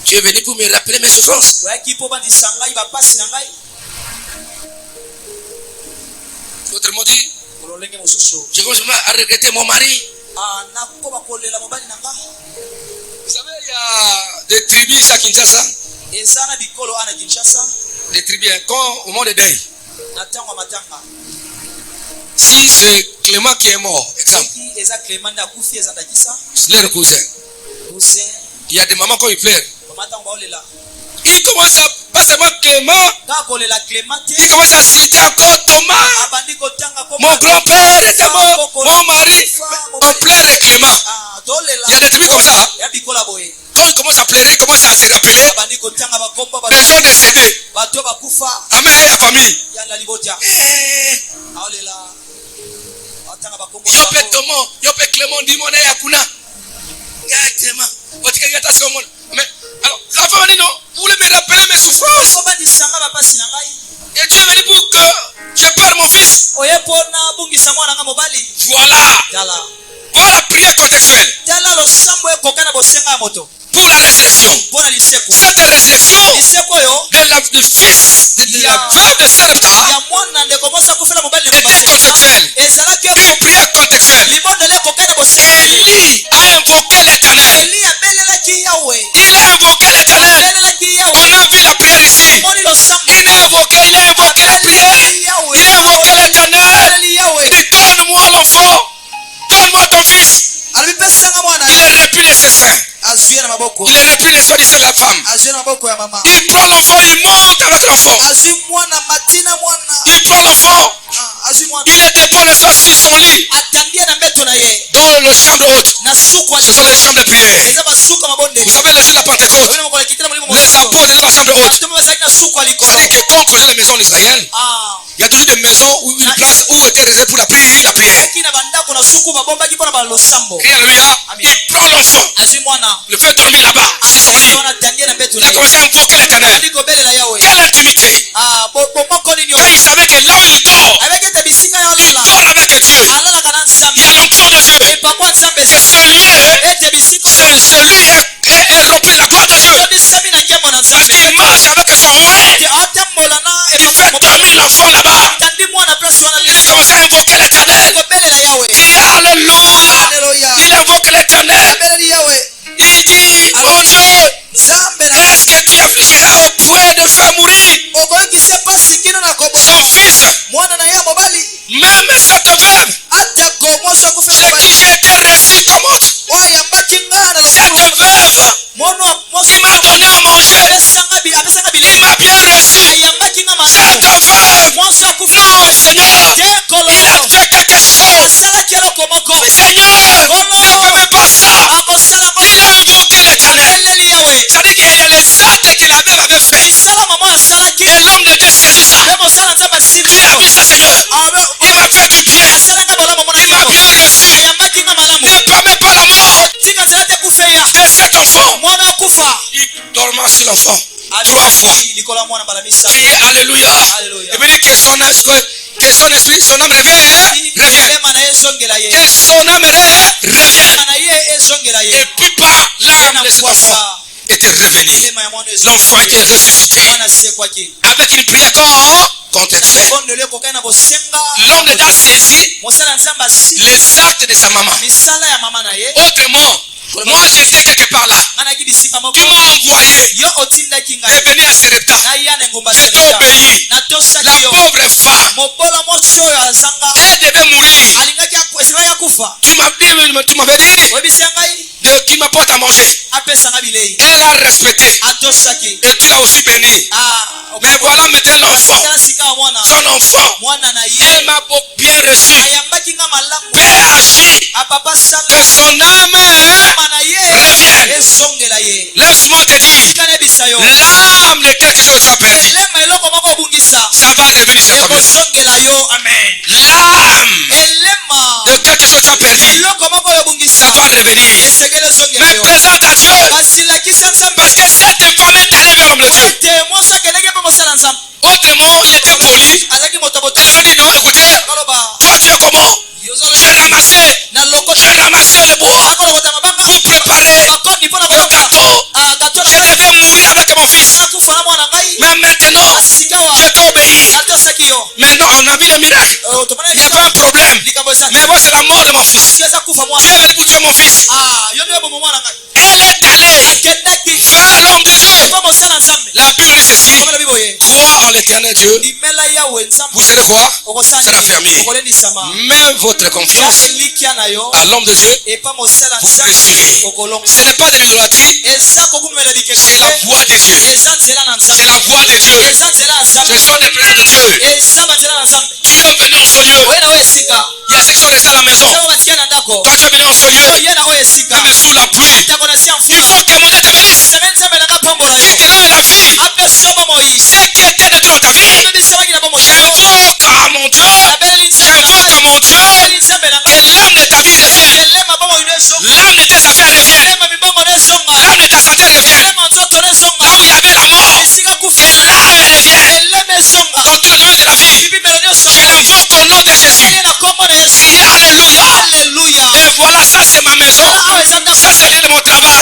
Tu es venu pour me rappeler mes souffrances. Autrement dit, je commence à regretter mon mari. Vous savez, il y a des tribus ici à Kinshasa. Des tribus, quand au moment de deuil. Si c'est Clément qui est mort, exemple, c'est leur cousin. Il y a des mamans quand ils pleurent. Il commence à, pas seulement Clément, il commence à citer encore Thomas. Mon grand-père était mort, mon mari, on pleure Clément. Il y a des tribus comme ça. Quand il commence à pleurer, il commence à se rappeler des gens décédés. Amen, la famille. Yopé Thomas, Yopé Clément, dis-moi, Yakuna. Mais alors, la famille, non, vous voulez me rappeler mes souffrances? Et tu es venu pour que je perde mon fils. Voilà. Voilà la prière contextuelle. Pour la résurrection. Cette résurrection du fils de la veuve de Sarepta était contextuelle. Une prière contextuelle. Élie a invoqué l'Éternel. Il a invoqué l'Éternel. On a vu la prière ici. Il a invoqué la prière. Il a invoqué l'Éternel. Il dit, donne-moi l'enfant. Donne-moi ton fils. Il est rempli de ses seins. maboko Il est repris l'espoir de la femme. azwi na maboko ya mama Il prend l'enfant, il monte avec l'enfant. azwi mwana matina mwana Il prend l'enfant, azwi mwana il le dépose le soir sur son lit, atandie na mbeto na ye dans le chambre haute. na suku Ce sont les chambres de prière. eza basuka mabonde Vous savez, le jour de la Pentecôte, oyena mokolo ekitela molimo les apôtres étaient dans la chambre haute. bato bazalaki na suku ya likolo C'est-à-dire que quand on construit les maisons en Israël, ah il y a toujours des maisons où une place où était réservée pour la prière. ezalaki na bandako na suku babombaki mpona balosambo Crie alléluia. Il prend l'enfant, azwi mwana le fait dormir là-bas, sur son lit. wana atandie na mbeto Il na a ye commencé à invoquer l'éternel. ali kobelela yawe Quelle intimité! bomoko nini Car il savait que là où il dort, ayebaki ete bisika ya il olala dort avec Dieu. alalaka na Il y a nzambe l'onction de Dieu. epamwa nzambe Et eza ce lieu, ete bisika ce lieu est rempli de la gloire de Dieu. ebisami na nkembo na Parce nzambe qu'il marche avec son oreille. te atambola na Il fait dormir l'enfant là-bas. atandi mwana place wana Il a commencé à invoquer l'éternel. kobelela yawe Crie alléluia. aleluya Il invoque l'éternel. beleli yawe Il dit, mon Dieu, nzambe na est-ce que tu affligeras au point de faire mourir okoyokisa mpasi kino na son koboma fils, mwana na ye ya mobali même cette veuve, atako mwasi akufa ya chez mobali qui j'ai été reçu comme autre? oyo ayambaki ngai na Cette lokolo veuve qui m'a donné à manger, apesanga qui bilei m'a bien reçu. ayambaki nga Cette malamu veuve, mwasi akufa non, Seigneur, te kolo il a fait quelque chose. asalaki eloko moko Seigneur, ne permets pas ça. akosala ngo Il a invoqué l'éternel. beleli yawe C'est-à-dire qu'il y a les actes que la veuve avait fait. misala mama asalaki Et l'homme de Dieu saisit ça. mpe mosala nzambe asimbi Il a pris ça, Seigneur. Il m'a fait du bien. asalanga bolamu mona Il m'a bien reçu. ayambaki nga malamu Ne permets pas la mort tika nzela te kufeya de cet enfant. mwana okufa Il dormait sur l'enfant 3 fois. likolo ya mwana mbala misato Criez Alléluia. Alléluia. Et puis dit que son esprit, son âme revient. elema na ye ezongela ye Que son âme revient. elema na ye ezongela ye Et puis par l'âme de cet enfant était revenu. elema ya mwana L'enfant était ressuscité. mwana asekwaki Avec une prière contextuelle. bondelo ekokani na kosenga L'homme de Dieu a saisi mosala nzambe asimbi les actes de sa maman. misala ya mama na ye Autrement, moi j'étais quelque part là. nga naki bisika moko Tu m'as envoyé yo otindaki et ngai venu à Serepta. ngai ya na engumba Je t'ai obéi. La natosaki yo pauvre femme, mobola mwasi oyo azanga elle devait mourir. alingaki esengaki akufa Tu m'avais dit oyebisi ya ngai qu'il m'apporte à manger. apesanga bilei Elle a respecté atosaki et tu l'as aussi béni. Mais voilà maintenant l'enfant, asikala sika ya mwana son enfant. mwana na ye Elle m'a bien reçu. ayambaki nga malamu Père agit apapa que sala son âme mama na ye revienne. ezongela ye Laisse-moi te dire, tika nebisa yo l'âme de quelque chose que tu as perdu, elema eloko moko obungisa ça va revenir sur ta maison. ekozongela yo amen L'âme elema de quelque chose que tu as perdu, eloko moko oyo obungisa ça va revenir. esengeli ezongela Mais yo présente à Dieu, kasi lakisa nzambe parce que cette femme est allée vers l'homme de Dieu. ete mwasi akeleki mpe mosala nzambe Autrement, il était poli. azalaki moto boto Il avait dit non, écoutez, koloba toi tu es comment? J'ai ramassé le bois akolokota mabanga pour préparer bakoni mpona le gâteau. gato na Je devais mourir avec mon fils. akufa na mwana ngai Mais maintenant, asikawa je t'ai obéi. atosaki yo Maintenant, on a vu le miracle. Il n'y a pas un problème. likambo eza Mais moi, c'est la mort de mon fils. yo eza kufa Tu mwana es venu pour tuer mon fils. yo nde bomo mwana ngai Elle est allée akendaki vers l'homme de Dieu. mpo mosala nzambe La Bible dit ceci. komela biboye Crois en l'éternel Dieu. limela yawe nzambe Vous serez quoi? okosala C'est la famille. okolendisama Mets votre confiance elikya na yo à l'homme de Dieu. epa mosala Vous nzambe réussirez. okolonga Ce n'est pas de l'idolâtrie. eza kokumela bikeko C'est la voix de Dieu. eza nzela na C'est nzambe la voix de Dieu. eza nzela ya nzambe Ce sont des prières de Dieu. eza banzela na nzambe Tu es venu en ce lieu. oye na oyo esika Il y a ceux qui sont restés à la maison. saba batika na ndako Toi, tu es venu en ce lieu. oye na oyo esika Même sous la pluie. atako na si ya Il mfula faut que mon Dieu te bénisse. sanga nzambe nanga pambola Il yo te donne la vie. ape sobo moi Ce qui était détruit dans ta vie. abebisamaki na bomoi J'invoque à mon Dieu. abeleli nzambe na J'invoque à mon Dieu. abeleli nzambe na Que l'âme de ta vie revienne. elema bomoi nezonga L'âme de tes affaires revienne. elema mibongo nezonga L'âme de ta santé revienne. elema nzoto nezonga Là où il y avait la mort. esika Que kufela l'âme revienne. elema ezonga Dans tout le domaine de la vie. bibimelo nyonso Je l'invoque au nom de Jésus. aye na kombo na yesu Criez Alléluia. alleluya Et voilà, ça c'est ma maison. awa eza ndako Ça c'est le lieu de mon travail.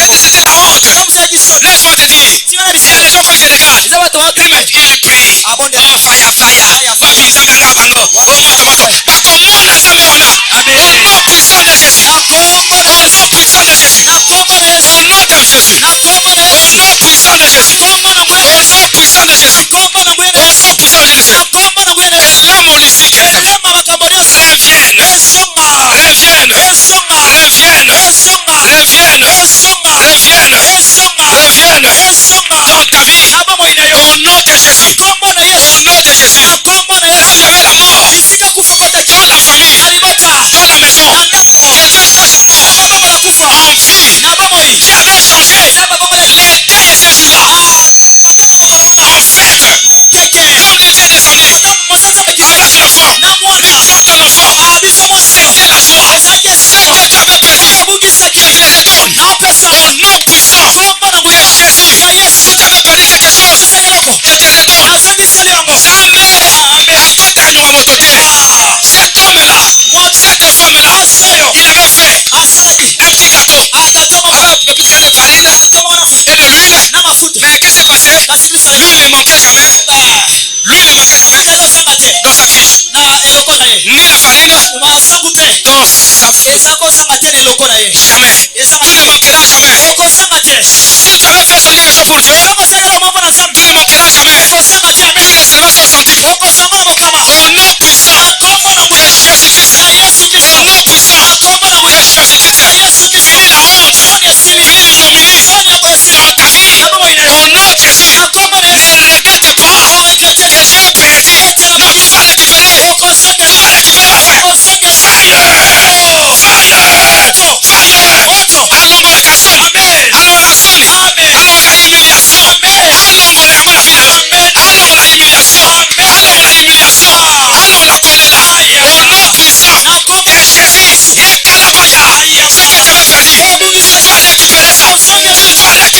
Et c'était la honte. Les gens te disent, il y a des gens quand je regarde, ils prient. Oh, fire, fire. Oh, Nzambe Rabano. Oh, moto, moto. Mais comment on a Nzambe wana? Au nom puissant de Jésus. Au nom puissant de Jésus. Au nom de Jésus. Au nom puissant de Jésus. Au nom puissant de Jésus. Au nom puissant de Jésus. Et là, mon lycée, revienne. Revienne. Revienne. Revienne. Revienne. Revienne. Dans ta vie. Au nom de Jésus. Au nom de Jésus. Là où il y avait la mort, dans la famille, dans la maison, quelque chose est mort en vie qui avait changé l'état de ces jours-là. En fait, comme le Dieu des armées, voilà ton enfant, voilà ton enfant, c'était la joie. Quand tu avais perdu, je te redonne au nom puissant de Jésus. Quand tu avais perdu quelque chose, je te redonne. Jamais atotano à mon côté. Cet homme-là, cette femme-là, il avait fait un petit gâteau avec peut-être les farines et de l'huile. Mais qu'est-ce qui s'est passé? L'huile ne manquait jamais. L'huile ne manquait jamais dans sa cuisse. Ni la farine dans sa jamais. Il ne manquera jamais. Si tu avais fait quelque chose pour Dieu, tu ne manqueras jamais. Tu ne seras pas senti. Au nom puissant de Jésus-Christ. Au nom puissant de Jésus-Christ. Fini la honte. Fini l'ignominie dans ta vie. Au nom de Jésus. Ne regrette pas que j'ai prédit. Non, tu vas récupérer. Tu vas récupérer ma frère. Fire. Fire. Fire. Alombo la cassonne. Alombo la zone. Alombo la humiliation. Alombo la yamana fina. Alombo la humiliation. Alombo la humiliation. Alombo la colère. Au nom puissant de Jésus. Et Kalabaya. Ce que tu avais perdu, tu vas récupérer ça. Tu vas récupérer.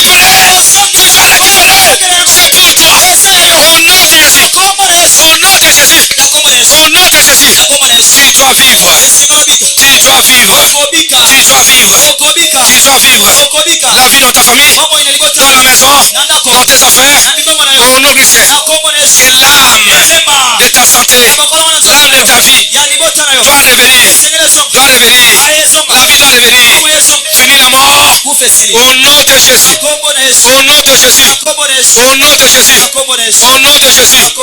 Tu vas récupérer. Confirme-toi. Au nom de Jésus. Au nom de Jésus. Au nom de Jésus. Tu dois vivre. Tu dois vivre. Tu dois vivre. Tu dois vivre. La vie dans ta famille, dans la maison, dans tes affaires. Au nom de Christ. Que l'âme de ta santé, l'âme de ta vie doit revenir. Doit revenir. La vie doit revenir. Fini la mort. Au nom de Jésus. Au nom de Jésus. Au nom de Jésus. Au nom de Jésus.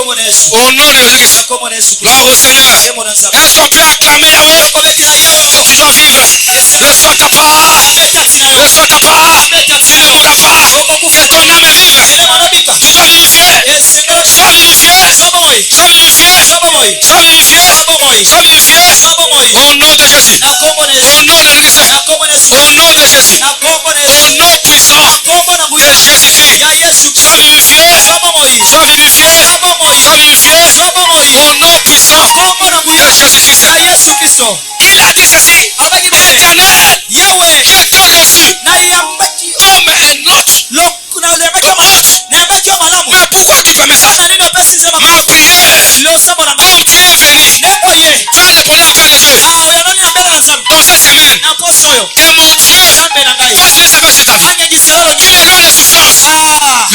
Au nom de Jésus. Gloire au Seigneur. Est-ce qu'on peut acclamer Yahweh? Tu dois vivre. Reçois ta part. Reçois ta part. Tu ne mourras pas. Que ton âme vive. Tu dois vivifier. Tu dois vivifier. Tu dois vivifier. Tu dois vivifier. Tu dois vivifier. Au nom de Jésus. Au nom de Christ. Au nom de Jésus. Au nom puissant de Jésus-Christ. Tu dois vivifier. Tu dois vivifier. Tu dois vivifier. Au nom puissant de Jésus-Christ. Il a dit ceci. Éternel, je t'ai reçu comme un hôte. Mais pourquoi tu permets ça? Ma prière, comme tu es venu, tu as répondu avec les yeux. Dans cette semaine, c'est mon Dieu continue sa sur ta vie. Il est loin des souffrances, le malheur, la détruite. Au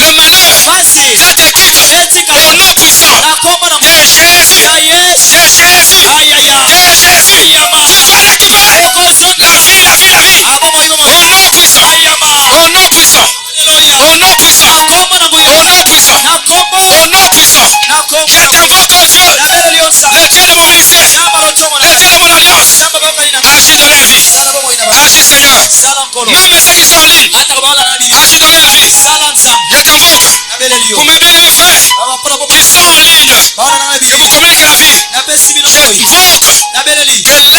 nom puissant de Jésus, de Jésus, de Jésus, tu vas récupérer la vie, la vie, la vie. Au nom puissant, au nom puissant, au nom puissant, au nom puissant, au nom puissant. Je t'invoque, oh Dieu, le Dieu de mon ministère, le Dieu de mon alliance. Agis dans leur vie. Agis, Seigneur. Même ceux qui sont en ligne, agis dans leur vie. Je t'invoque pour mes bien-aimés frères qui sont en ligne. Je vous communique la vie.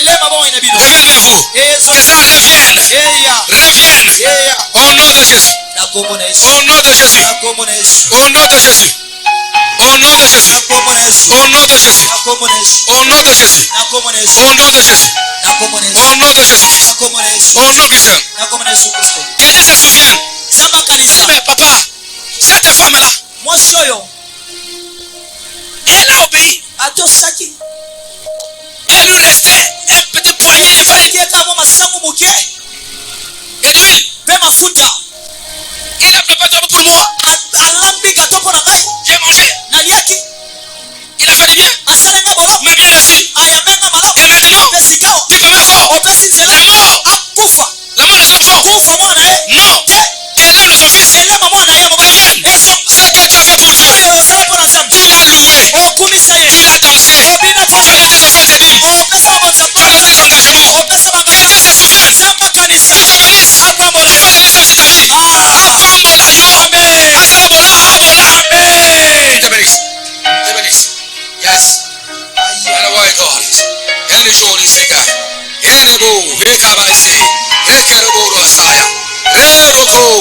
J'invoque que l'âme de vos vies revienne vers vous. Que ça revienne. Revienne. Au nom de Jésus. Au nom de Jésus. Au nom de Jésus. Au nom de Jésus. Au nom de Jésus. Au nom de Jésus. Au nom de Jésus. Au nom de Jésus. Au nom de Jésus. Que Dieu se souvienne. Mais papa, cette femme-là, elle a obéi. Elle lui restait un petit poignet de farine.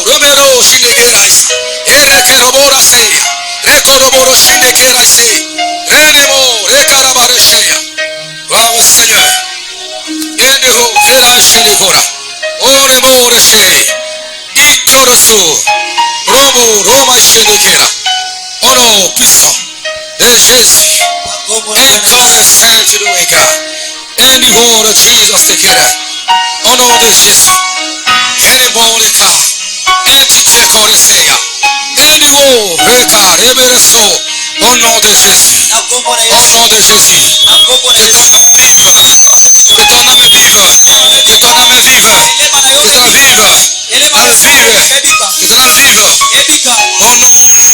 Robelo Shinekera Isa. Erekerobora Seya. Rekoroboro Shinekera Ise. Renemo Rekarabaresheya. Gloire au Seigneur. Eneho Kera Shinekora. Oremo Reshe. Ikoroso. Robo Roma Shinekera. Au nom puissant de Jésus. Étoile sainte de Weka. Et niveau de Jesus Ekera. Au nom de Jésus. Et les bons les cas. Et tu te connaissais. Et niveau Reka. Rebereso. Au nom de Jésus. Au nom de Jésus. Et ton âme vive. Et ton âme vive. Et ton âme vive. Et ton âme vive. Et ton âme vive.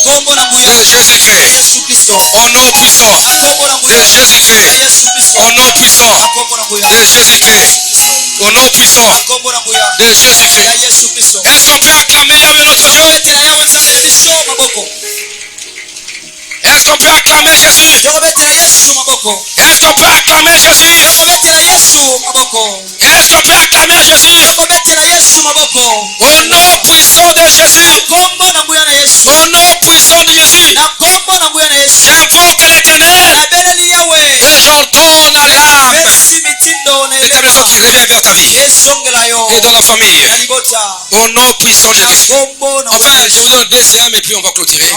Au nom de Jésus-Christ. Au nom puissant de Jésus-Christ. Au nom puissant de Jésus-Christ. Au nom puissant de Jésus-Christ. Est-ce qu'on peut acclamer Yahweh notre Dieu? Est-ce qu'on peut acclamer Jésus? Est-ce qu'on peut acclamer Jésus? Est-ce qu'on peut acclamer Jésus? Au nom puissant de Jésus. Au nom puissant de Jésus. J'invoque l'Éternel et j'entends la larme. L'éternel qui revient vers ta vie et dans la famille. Au nom puissant de Jésus. Enfin, je vous donne deuxième et puis on va clôturer.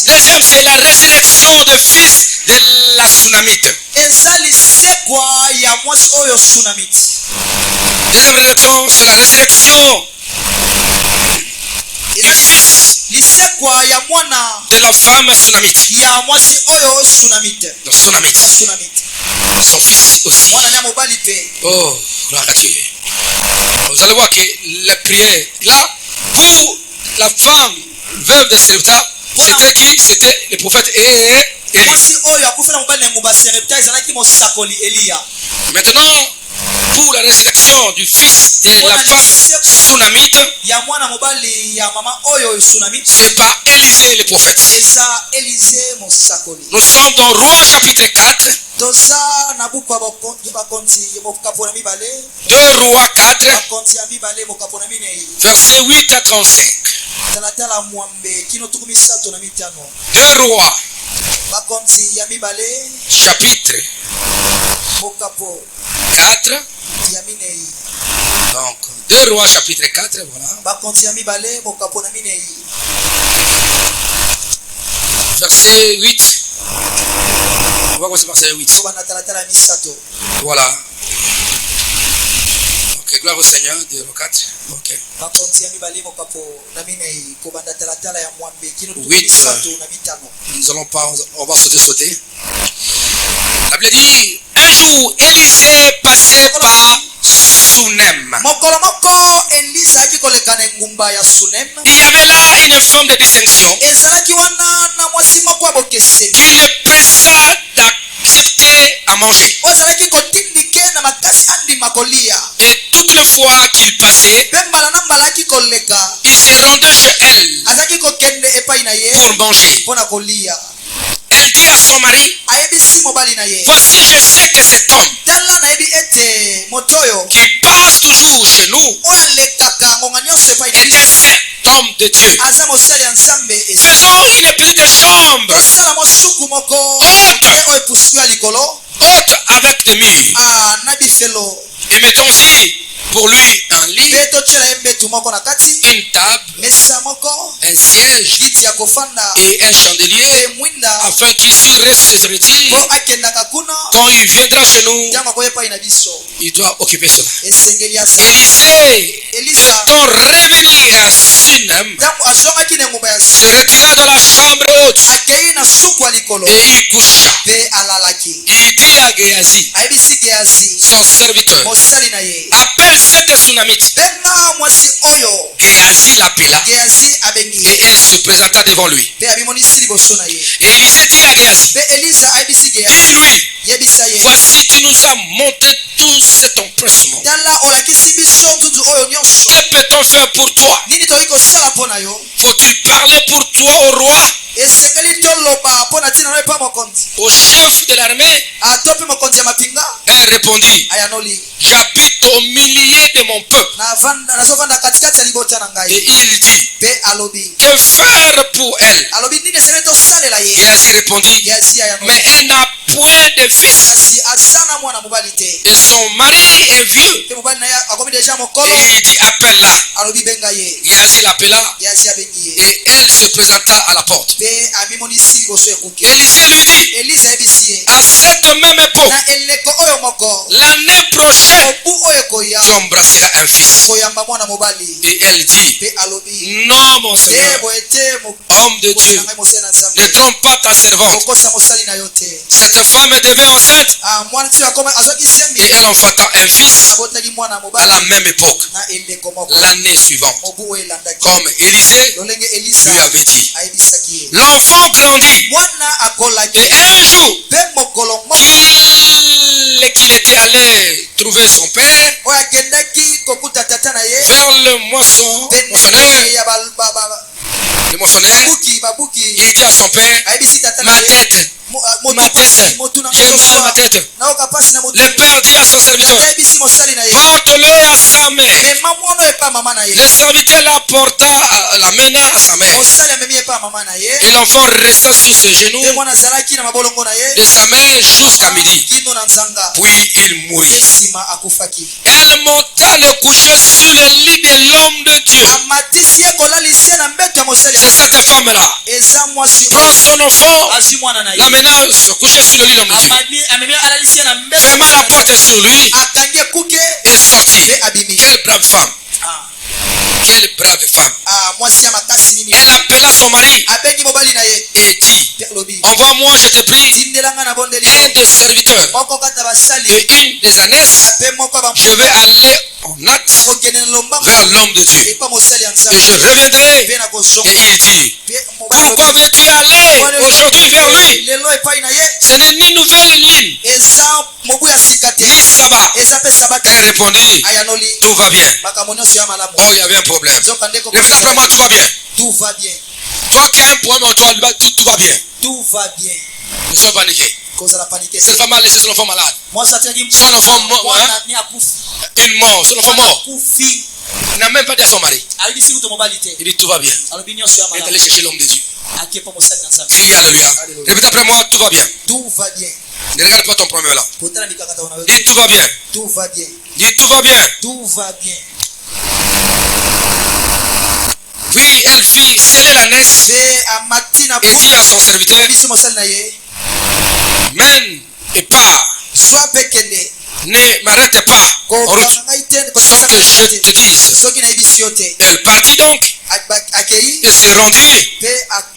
Deuxième, c'est la résurrection de fils de la Sunamite. Deuxième résurrection, c'est la résurrection du fils de la femme Sunamite. Le Sunamite. Son fils aussi. Oh, gloire à Dieu. Vous allez voir que la prière, là, pour la femme veuve de Sarepta, c'était qui? C'était le prophète Élie. Maintenant, pour la résurrection du fils de la femme Sunamite, c'est par Élisée le prophète. Nous sommes dans Rois chapitre 4. 2 Rois 4, versets 8 à 35. 2 Rois, chapitre 4. Donc, 2 Rois, chapitre 4, voilà. Verset 8. On va commencer par verset 8. Voilà. Ok, gloire au Seigneur, 2 Rois 4. Ok. 8. Nous allons pas, on va sauter. La Bible dit, un jour, Élisée passait par Sunem. Il y avait là une femme de distinction qui le pressa d'accepter à manger. Et toutes les fois qu'il passait, il se rendait chez elle pour manger. Elle dit à son mari, voici, je sais que cet homme qui passe toujours chez nous était cet homme de Dieu. Faisons une petite chambre haute avec des murs et mettons-y pour lui un lit, une table, un siège et un chandelier, afin qu'ici reste ses héritiers. Quand il viendra chez nous, il doit occuper cela. Élisée, étant revenu à Sunem, se retira dans la chambre haute et il coucha. Il dit à Géasi, son serviteur, appelle cette Sunamite. Géasi l'appela et elle se présenta devant lui. Et Élisée dit à Géasi, dis-lui, voici tu nous as monté tout cet empressement. Que peut-on faire pour toi? Faut-il parler pour toi au roi, au chef de l'armée? Elle répondit, j'habite au milieu de mon peuple nazovanda katikati ya libota na ngai. Et il dit, Pe alobi que faire pour elle? alobi nini esengeli tosalela ye. Géasi répondit, Géasi ayanoli mais elle n'a point de fils. kasi aza na mwana mobali te. Et son mari est vieux. Te mobali na ye akomi deja Et mokolo. il dit, appelle-la. Alobi benga ye. Géasi l'appela Géasi abengi ye. et elle se présenta à la porte. Pe amimonisi liboso ekuke. Élisée lui dit, Elisa ayebisi ye à cette même époque, na eleko oyo moko l'année prochaine, mobu oyo ekoya tu embrasseras un fils. koyamba mwana mobali. Et elle dit, Pe alobi non mon Seigneur, boye te homme de Dieu, ngai mosali na nzambe ne trompe pas ta servante. okosa mosali na yo te. Cette femme devint enceinte Mwana ti akoma azwaki et sembi elle enfanta un fils abotaki mwana à mobali la même époque, na eleko moko l'année suivante. mobu oyo elandaki Comme Élisée lolenge elisa lui avait dit. ayebisaki ye L'enfant grandit mwana akolaki et un jour mpe mokolo moko qu'il était allé trouver son père oyo akendaki kokuta tata na ye vers le moissonneur, ya le moissonneur, babuki il dit à son père, ayebisi tata na ma ye tête, ma tête, motu na j'ai mal à ma tête. naoka pasi na motu Le père dit à son serviteur, ayebisi mosali na ye porte-le à sa mère. mema mwana oyo epa mama na ye Le serviteur l'amena à sa mère. mosali amemi epa mama na ye Et l'enfant resta sur ses genoux mpe mwana azalaki na mabolongo na ye de sa mère jusqu'à midi. kino na nzanga Puis il mourut. nsima akufaki Elle monta le coucher sur le lit de l'homme de Dieu. amatisi ye kolalisia na mbeto ya mosali C'est cette femme-là. eza mwasi Prend son enfant, azwi mwana na ye l'amena se coucher sur le lit de l'homme de Dieu. amemi alalisia na mbeto Ferma la porte sur lui akangi ekuke et sortit. mpe abimi Quelle brave femme. Quelle brave femme. mwasi ya makasi nini Elle appela son mari abengi mobali na ye et dit, mpe alobi envoie-moi, je te prie, tindelanga na bondeli un des serviteurs moko kata basali et une des ânesses. mpe moko ya Je vais aller en hâte bakokende na lombango vers l'homme de Dieu. epa mosali ya Et nzambe je reviendrai. mpe na kozonga Et il dit, mpe mobali pourquoi veux-tu aller aujourd'hui vers lui? lelo epai na ye Ce n'est ni nouvelle lune, eza mobu ya sika te ni sabbat. eza mpe sabata Elle répondit, ayanoli tout va bien. makambo nyonso ya malamu Oh, il y avait un problème. nzoka ndeko D'après moi, tout va bien. tout va bien Toi qui as un problème en toi, tout va bien. tout va bien Ne sois pas paniqué. kozala panike Cette femme a laissé son enfant malade. mwasi atikaki Son enfant mort, mwana ni akufi Une mort. Son enfant mort. akufi Il n'a même pas dit à son mari. ayebisi kuto mobali te Il dit, tout va bien. alobi nyonso ya Il est allé malamu chercher l'homme de Dieu. akie mpo mosali na nzambe Crie Alléluia. Répète après moi, tout va bien. tout va bien Ne regarde pas ton problème là. kotala mikakata wana Dis, tout va bien. tout va bien Dis, tout va bien. tout va bien Puis elle fit sceller l'ânesse mpe amati na et dit à son serviteur, ayebisi mosali na ye mène et pars. zwa mpe kende Ne m'arrête pas en route kokanga ngai te sans que je te dise. soki nayebisi yo te Elle partit donc akei et se rendit mpe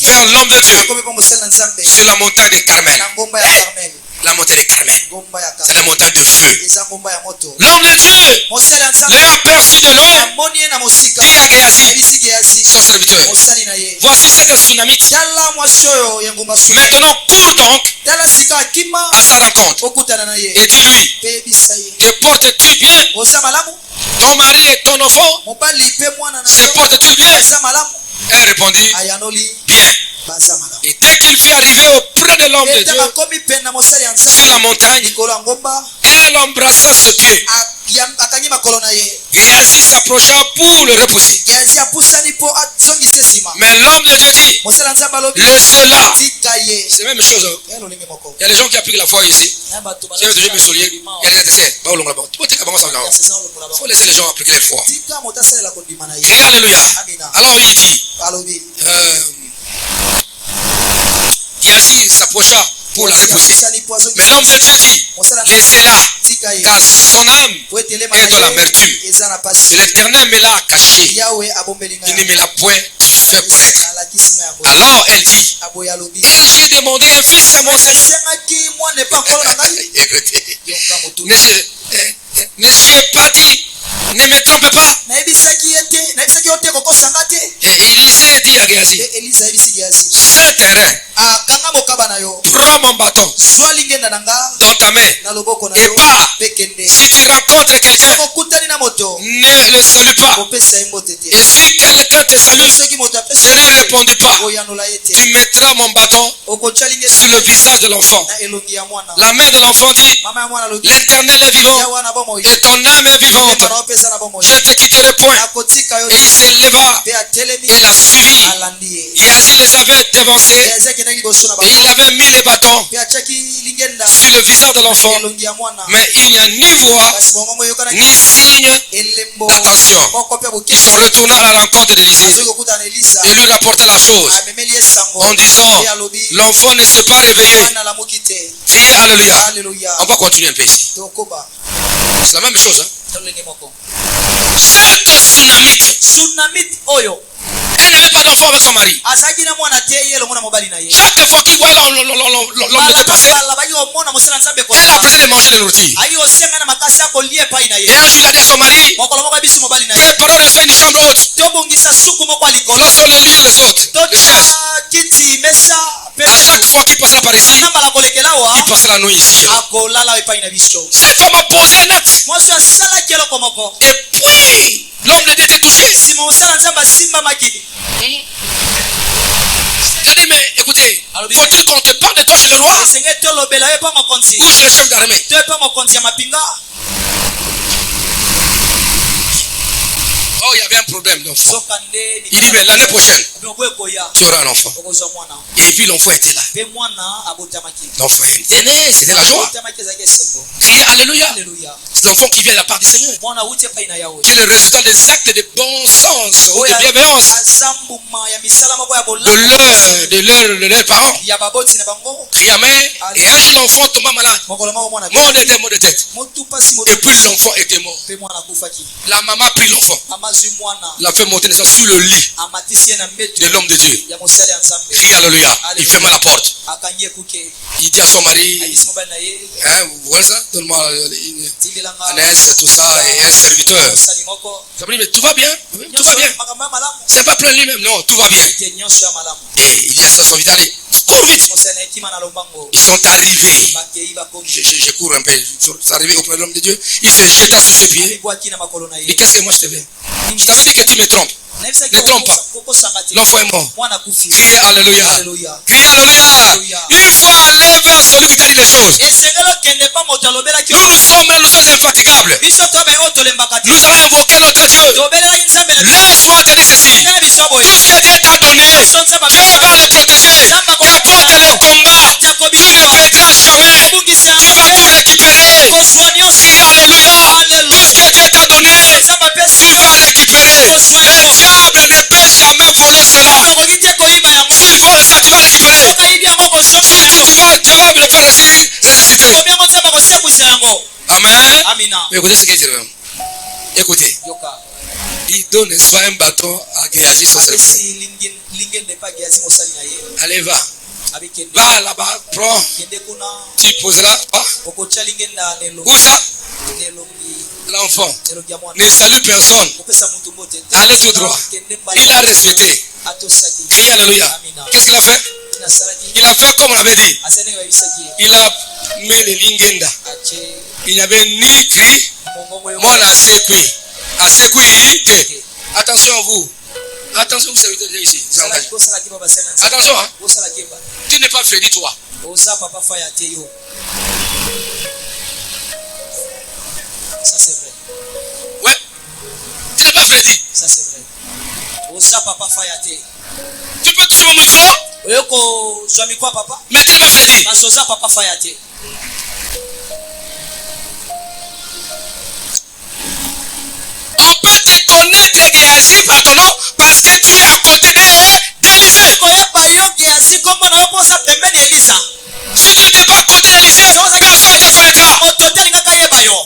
vers l'homme de Dieu akomi mpo mosali na nzambe sur la montagne de Carmel. na ngomba ya Carmel La montagne de Carmel. ngomba ya C'est la Carmel montagne de feu. eza ngomba ya moto L'homme de Dieu mosali ya nzambe l'ayant aperçu de loin, amoni ye na mosika dit à Géasi, ayebisi Gehazi son serviteur, mosali na ye voici cette Sunamite. tala mwasi oyo ya ngomba suna Maintenant cours donc tala sika akima à sa rencontre okutana na ye et dis-lui, mpe yebisa ye te portes-tu bien? oza malamu Ton mari et ton enfant mobali mpe mwana na se yo portent-ils bien? eza malamu Elle répondit, ayanoli bien. baza malamu Et dès qu'il fut arrivé auprès de l'homme de ete Dieu bakomi pene na mosali ya sur nzambe la montagne, likolo ya ngomba elle embrassa ce Dieu. akangi makolo na ye Géasi s'approcha pour le repousser. Gehazi apusani mpo azongisa nsima Mais l'homme de Dieu dit, mosali ya nzambe alobi laisse-la. tika ye C'est la même chose. ya lolenge moko Il y a des gens qui appliquent la foi ici. ya bato Si vous avez mis soulier, il y a des essais. Il faut laisser les gens appliquer la foi. tika moto asalela kondima na ye Crie Alléluia. amina Alors il dit, alobi Géasi s'approcha pour la repousser. apusani mpo Mais l'homme de Dieu dit, laissez-la, tika ye car son âme po etelema est dans na ye l'amertume. eza na pasi Et l'Éternel me l'a caché. yawe abombeli Il ne me ngai l'a point fait connaître. alakisi ngai yango Alors elle dit, aboye alobi et j'ai demandé un fils à mon Seigneur. asengaki mwana epa nkolo na ngai yoka motuna Ne j'ai pas dit, ne me trompe pas. nayebisaki ye te nayebisaki yo te kokosanga te Et Élisée dit, à Géasi. Et Elisa ebisi Géasi. Ce terrain, Akanga mokaba na yo. prends mon bâton Zwa lingenda nanga. dans ta main Na loboko na et yo. pars. Bekende. Si tu rencontres quelqu'un, Okutani na moto. ne le salue pas. Kopesa ye motete. Et si quelqu'un te salue, Soki moto apesa je ne répondis pas. oyanola ye te. Tu mettras mon bâton Okotya lingenda sur le visage de l'enfant. na elongi ya mwana. La mère de l'enfant dit, Mama ya mwana lobi. l'Éternel est vivant Ya wana bomoi. et ton âme est vivante. Mwana opesa na bomoi. Je ne te quitterai point. Akotika yo. Et il s'éleva Pe atelemi. et la suivit. Alandi ye. Géasi les avait dévancés Géasi akendaki liboso na et bango. il avait mis les bâtons Pe atiaki lingenda sur le visage de l'enfant. elongi ya mwana. Mais il n'y a ni voix Kasi bongo yokanaki ni signe elembo. d'attention. Moko pe Ils bokesi. sont retournés à la rencontre d'Élisée Azoki kokutana na Elisa. et lui rapportaient la chose Amemeli ye sango. en disant, Pe alobi. l'enfant ne s'est pas réveillé. Mwana alamuki te. Criez Alléluia. Alléluia. On va continuer un peu ici. Tokoba. C'est la même chose. Hein? Tolenge moko. Cette tsunamite, Tsunamite oyo. elle n'avait pas d'enfant avec son mari. Azaki na mwana te ye longo na mobali na ye. Chaque fois qu'il voit l'homme de Dieu passer, Balabaki omona mosala nzambe ko. elle a pressé de manger de nourriture. Ayi osenga na makasi akolia epai na Et ye. un jour, il a dit à son mari, Mokolo moko abisi mobali na ye. préparons de faire une chambre haute. Tobongisa suku moko alikolo. Lorsqu'on les lit les autres, les chaises, Tota kiti mesa pe. à chaque fois qu'il passera par ici, Namba la kolekela wa. il passe la nuit ici chez nous. Akolala epai na biso. Cette femme a posé un acte. Mwasi asala kieloko moko. Et puis, l'homme de Dieu était touché. Sima osala nzambe simba makili. Il a dit, mais écoutez, faut-il qu'on te parle de toi chez le roi Esenge tolobela ye pa mokonzi. ou chez le chef d'armée? Te pa mokonzi ya mapinga. Oh, il y avait un problème d'enfant. Zokande. Il dit, mais l'année prochaine, Binoboe koya. tu auras un enfant. Okozwa mwana. Et puis l'enfant était là. Pe mwana abotamaki. L'enfant était né, c'était la joie. Abotamaki ezaki esengo. Criez Alléluia. Alléluia. C'est l'enfant qui vient de la part du Seigneur. Mwana uti epai na yawe. Qui est le résultat des actes de bon sens ou de bienveillance Azambuma ya misala moko ya de bolamo. leurs parents. Ya baboti na bango. Criez Amen. Et un jour, l'enfant tomba malade. Mokolo moko mwana. Mort de tête. Motu pasi motu. Et puis l'enfant était mort. Pe mwana kufaki. La maman a pris l'enfant. Amazwi mwana. L'a fait monter sur le lit Amatisi ye na mbetu. de l'homme de Dieu. Ya mosali ya nzambe. Crie Alléluia. Il ferme la porte. Akangi ekuke. Il dit à son mari, Ayisi mobali na ye. hein, vous voyez ça? Donne-moi Tililanga. un aise, tout ça, et un serviteur. Mosali moko. Ça veut dire, mais tout va bien. Oui, tout va bien. Makambo ya malamu. C'est pas plein lui-même, non, tout va bien. Te nyonso ya malamu. Et il dit à son serviteur, allez, cours vite. Mosali na hekima na lombango. Ils sont arrivés. Bakei bakongi. Je cours un peu. Ils sont arrivés auprès de l'homme de Dieu. Il se jeta sur ses pieds. Alibwaki na makolo na Et ye. qu'est-ce que moi je te fais? Je t'avais dit que tu me trompes. Ne trompe pas. L'enfant est mort. Mwana kufi. Criez Alléluia. Alléluia. Criez Alléluia. Il faut aller vers celui qui te dit les choses. Esengelo kende pa moto alobelaki. Nous sommes infatigables. Biso tobe oyo tolembaka te. Nous allons invoquer notre Dieu. Tobelelaki nzambe na biso. Laisse-moi te dire ceci. Ngana biso boye. Tout ce que Dieu t'a donné, Biso nzambe Dieu apesa. va le protéger. Dieu porte le combat. Tu ne perdras jamais. Ebungisa Tu vas tout récupérer. kozwa nyonso. Crie Alléluia. Tout ce que Dieu t'a donné, Nzambe apesi tu vas récupérer. Le diable ne peut jamais voler cela. nakoki te koyiba yango. S'il vole ça, tu vas récupérer. Okayibi yango kozonga S'il dit, Dieu va me le faire ressusciter. Kobi yango nzambe akosekwisa yango. Amen. Amina. Mais écoutez ce qu'il dit. Écoutez. Yoka. Il donne, n'est-ce pas, un bâton à Géasi, son serviteur. Apesi lingende pa Géasi mosali na ye. Allez, va. Abikende. Va là-bas, prends. Kende kuna. Tu poseras. Okotya lingenda nelongi. Où ça? Nelongi. L'enfant Nelongi ya mwana. ne salue personne. Kopesa mutu mbote. Allez tout droit. Kende mbala. Il a respecté. Atosaki. Crie Alléluia. Amina. Qu'est-ce qu'il a fait? Nasalaki. Il a fait comme on avait dit. Asene bayibisaki. Il a mis les lingenda. Ache. Il n'y avait ni cri. Mongongo yo. Moi, la sécui. A sécui. Attention à vous. Attention, vous savez ici. Salaki bosalaki baba sena. Attention, hein. Bosalaki ba. Tu n'es pas Freddy, toi. Oza papa faya te yo. Ça c'est vrai. Ouais. Tu n'es pas Freddy. Ça c'est vrai. Oza papa faya te. Tu peux toucher mon micro, Oyoko zwami kwa papa. mais tu n'es pas Freddy. Nasoza papa faya te. On peut te connaître Géasi par ton nom parce que tu es à côté d'Élisée. Koyeba yo Géasi kombo na yo posa pembeni Elisa. Si tu n'étais pas à côté d'Élisée, personne ne te connaîtra. Ototeli ngaka yeba yo.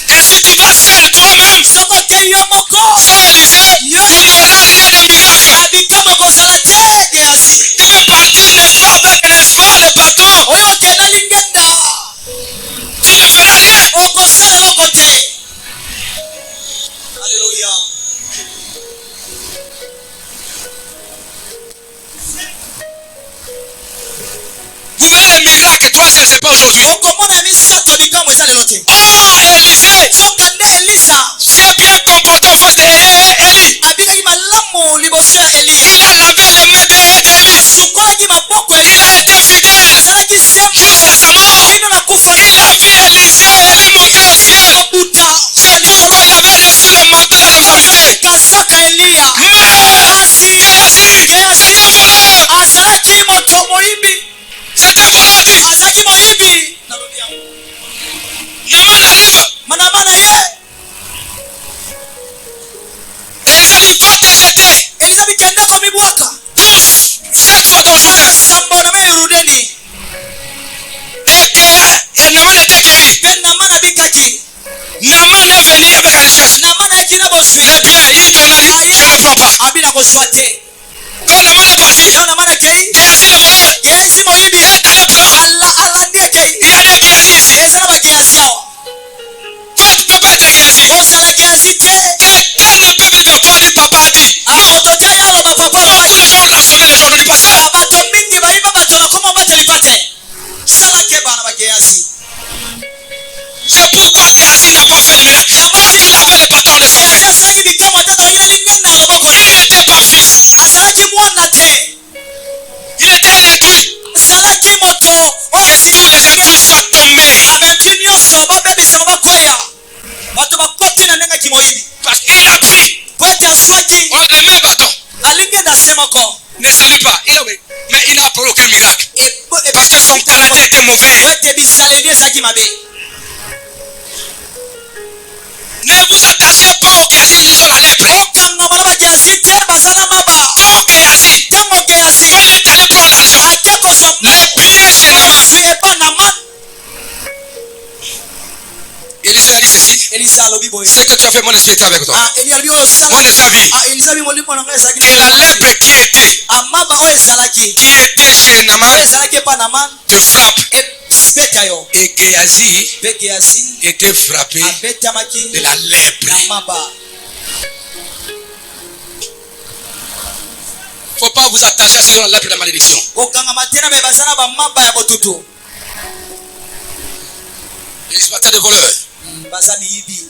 Et si tu vas seul toi-même, Soko te yo moko. sans Élisée, tu n'auras rien de miracle. Na bikama kozala te Géasi. Tu veux partir, n'est-ce pas, avec, n'est-ce pas, le bâton. Oyo kena okomona misato bikamwe eza lelo te. Oh, Élisée Sokande Elisa s'est bien comporté en face de Élie. abikaki malamu liboso ya Eli. Il a lavé les mains d'Élie. Asukolaki maboko Il Eli. a été fidèle Azalaki sembo jusqu'à sa mort. kino na kufa. Il a vu Élie monter au ciel. Mabuta C'est pourquoi il avait reçu le manteau de le prophète. kasaka Eliya. Mais Kasi Géasi, c'est un voleur. azalaki moto moyibi. C'est un voleur, dit. Azalaki moyibi. Naaman arrive. Manamana ye. Élisa dit, va te jeter. Elisa bikende komibwaka. Tous, 7 fois dans le Jourdain. Sambo na me Yorudani. Et Naaman était guéri. Pe Namana bikaki. Naaman est venu avec la richesse. Namana ekina bosui. Les biens, il donna, dit, je ne prends pas. Abina koswate. Quand Naaman est parti, Yo Namana kei. Géasi le voleur Gehazi moyibi. est allé prendre. Alandi ekei. Il y a des Géasi ici. Ezala ba Gehazi awa. Toi, tu ne peux pas être Géasi. Ozala Gehazi te. Quelqu'un ne peut venir comme toi, dit papa a dit. Moto te yalo ba papa Beaucoup loba. de gens l'ont sonné, les gens ne disent pas ça. Bato mingi bayiba bato na komo bateli pate. Sala ke bana ba Gehazi. C'est pourquoi Géasi n'a pas fait le miracle. Il avait le bâton de son Gehazi père. asalaki bikamwa te azalaki na lingenda na loboko na Il ye. n'était pas fils. Azalaki mwana te. Il était l'écu. Azalaki moto oyo Tous les époux sont tombés. babembi nyonso babebisama bakweya. Bato bakoti na ndenge kimoyibi. Parce qu'il a pris Po ete azwaki le même bâton. alingenda se moko. Ne salue pas. Mais il n'a appris aucun miracle. Parce que son Canadien était mauvais. Po ete bisaleli ezalaki mabe. Ne vous attachez pas au Géasi, ils sont la lèpre. Okangama na ba Gehazi te baza na maba. Quand Géasi Ntango Gehazi quand il est allé prendre l'argent, ake kozwa les billets chez Naaman. bozwi epa Naman. Élisée a dit ceci. Elisa alobi boye. Ce que tu as fait, mon esprit était avec toi. Eli alobi oyo osala. Mon esprit a vu. Elisa bi molimo na ngai ezalaki Et la lèpre qui était amaba oyo ezalaki chez Naaman oyo ezalaki epa Naman te frappe. ebeta yo. Et Géasi Mpe Gehazi était frappé abetamaki de la lèpre. na maba. Faut pas vous attacher à ceux qui ont la lèpre de la malédiction. kokangama te na be baza na bamaba ya botutu. Les exploiteurs de voleurs. Baza miyibi.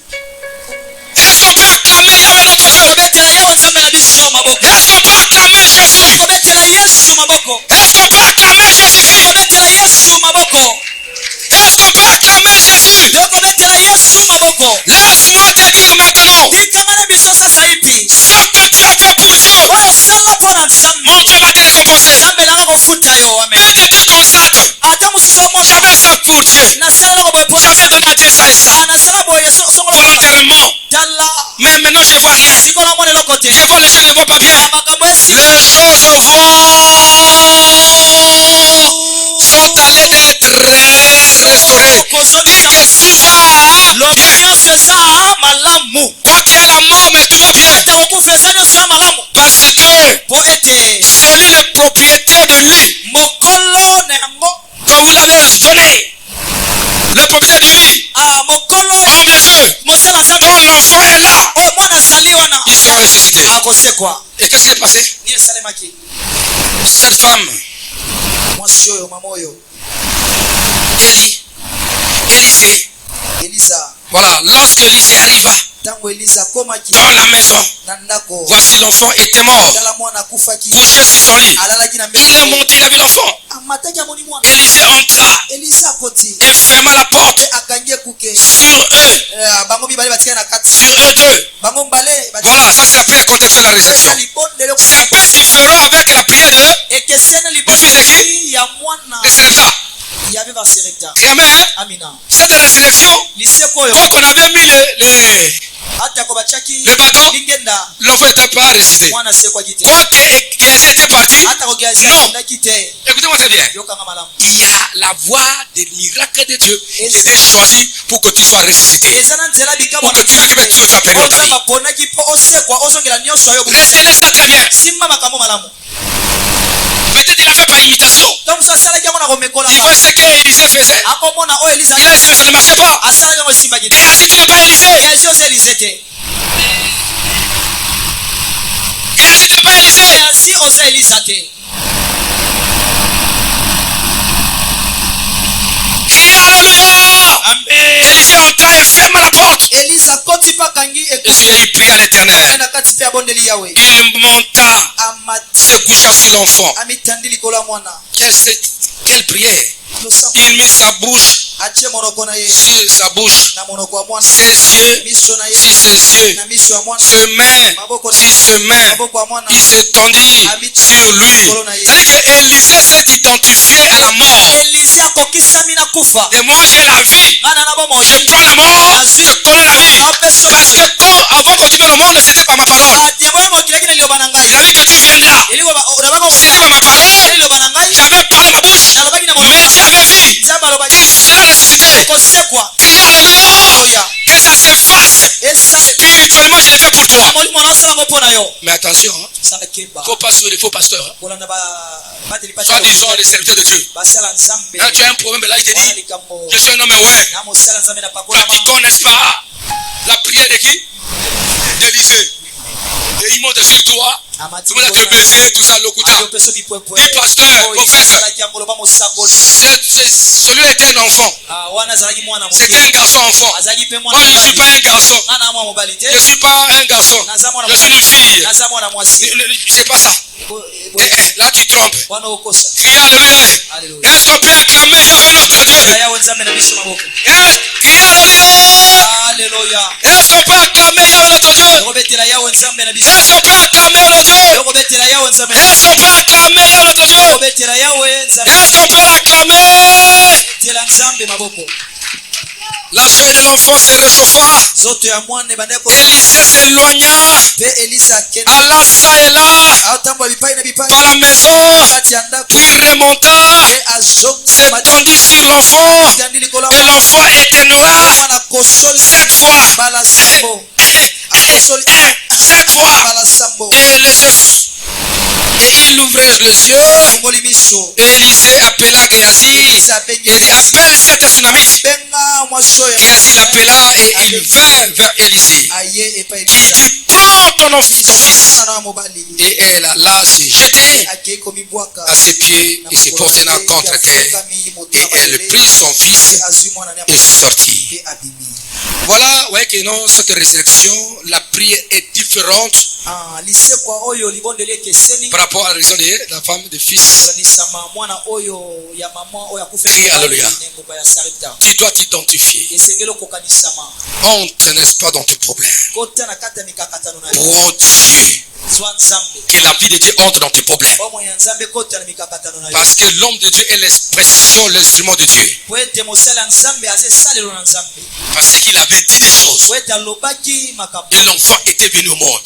Est-ce qu'on peut acclamer Yahweh notre Dieu? Kobetela Yawe Nzambe na biso maboko. Est-ce qu'on peut acclamer Jésus? Kobetela Yesu maboko. Est-ce qu'on peut acclamer Jésus-Christ? Kobetela Yesu maboko. Est-ce qu'on peut acclamer Jésus? Kobetela Yesu maboko. Laisse-moi te dire maintenant Tikanga na biso sasa hivi. ce que tu as fait pour Dieu. Oyo osala mpo na Nzambe. Mon Dieu va te récompenser. Nzambe nanga kofuta yo. Amen. Peu de trucs comme ça que Ata musomo j'avais ça pour Dieu. nasala ko boye mpo na J'avais donné à Dieu ça et ça. nasala boye songo Volontairement. tala. Mais maintenant je vois rien. Sikoyo namona eloko te. Je vois les gens ne voient pas bien. Makambo esi Les choses sont allées être restaurées. Dis que tout va lobi bien. nyonso eza malamu. Toi qui as la mort, mais tout va bien. Ata kokufa eza nyonso ya malamu. Parce que Po ete celui le propriétaire de lui, mokolo na yango quand vous l'avez donné, le propriétaire de lui, mokolo homme de Dieu, mosala Nzambe quand l'enfant est là, oyo mwana azali wana il sera ressuscité. akosekwa. Et qu'est-ce qui est passé? Nini esalemaki? Cette femme, Mwasi oyo mama oyo Élisée, Elisa. voilà, lorsque Élisée arriva Ntango Elisa akomaki dans la maison, na ndako voici l'enfant était mort, tala mwana akufaki couché sur son lit. alalaki na Il est monté, il a vu l'enfant. amataki amoni mwana. Élisée entra Elisa akoti et ferma la porte mpe akangi ekuke sur eux, bango mibale batikali na kati sur eux deux. bango mbale Voilà, ça c'est la prière quand elle fait la réception. libondele C'est un peu différent avec la prière de ekesene Office de libondeli ya mwana Serepta. yabe baserekta. Amen. Amina. Cette résurrection, liseko oyo quand on avait mis ata ko batiaki le bâton, lingenda l'enfant n'était pas ressuscité. mwana asekwaki te Quand Géasi était parti, ata kogeazi non. akendaki te. Écoutez-moi très bien. Yokanga malamu. Il y a la voie des miracles de Dieu qui était choisie pour que tu sois ressuscité. eza na nzela bikamwa Pour que tout ce que Dieu t'a permis dans ta vie. Nzambe aponaki mpo osekwa ozongela nyonso oyo Retenez ça très bien. simba makambo malamu. Peut-être il a fait par imitation. ntango mosu asalaki yango na komekola Il fait ce que Élisée faisait. akomona oyo Elisa Il a dit, mais ça ne marchait pas. asalaki yango esimbaki te. Géasi, tu n'es pas Élisée. Gehazi oza Elise te. Géasi, tu n'es pas Élisée. Gehazi oza Elisa te. Crie Élisée entra et ferma la porte. Elisa koti pa kangi Et il pria à l'Éternel. na kati pe abondeli Yahweh. Il monta, se coucha sur l'enfant. Amitandi likolo ya mwana. Quelle prière. Il mit sa bouche Atie monoko na ye sur sa bouche, na monoko ya mwana. ses yeux Miso na ye sur ses yeux, na miso ya mwana. ses mains sur ses mains. Maboko ya mwana. Il s'étendit sur lui. C'est-à-dire que Élisée s'est identifié à la mort. Elisa kokisami na kufa. Et moi j'ai la vie. Ngana na bomo. Je prends la mort, je connais la vie. Parce que quand avant de continuer le monde, c'était par ma parole. Il a dit que tu viendras. C'était par ma parole. J'avais parlé ma bouche, mais tu avais vie. Il sera ressuscité. Crie alléluia. Que ça se fasse. Spirituellement, je l'ai fait pour toi. Mais attention, il ne faut pas suivre les faux pasteurs. Soit disant les serviteurs de Dieu. Quand tu as un problème, là il te dit, je suis un homme ouais. Toi qui connais pas la prière de qui? D'Élisée. Et il monte sur toi. Tout le monde a te baiser, tout ça, l'okuta. Dis pasteur, prophète. Celui-là était un enfant. C'était un garçon enfant. Moi je ne suis pas un garçon. Je ne suis pas un garçon. Je suis une fille. C'est pas ça. Là tu trompes. Crie alléluia. Est-ce qu'on peut acclamer Yahweh notre Dieu? Crie alléluia. Est-ce qu'on peut acclamer Yahweh notre Dieu? Est-ce qu'on peut acclamer notre Dieu? Est-ce qu'on peut acclamer notre Dieu? Est-ce qu'on peut l'acclamer? La chair de l'enfant se réchauffa. Élisée s'éloigna, alla ça et là dans la maison, puis remonta, s'étendit sur l'enfant, et l'enfant éternua 7 fois. 7 fois. Et il ouvrait les yeux. Et Élisée appela Géasi. Il dit appelle cette tsunamite. Géasi l'appela et il vint vers Élisée. Il dit prends ton fils. Et elle alla se jeter à ses pieds et se prosterna contre terre. Et elle prit son fils et sortit. Voilà, vous voyez que dans cette résurrection, la prière est différente par rapport à la résurrection de la femme de fils. Crie alléluia. Tu dois t'identifier. Honte, n'est-ce pas, dans tes problèmes. Prends Dieu. Que la vie de Dieu entre dans tes problèmes. Parce que l'homme de Dieu est l'expression, l'instrument de Dieu. Parce qu'il avait dit des choses. Et l'enfant était venu au monde.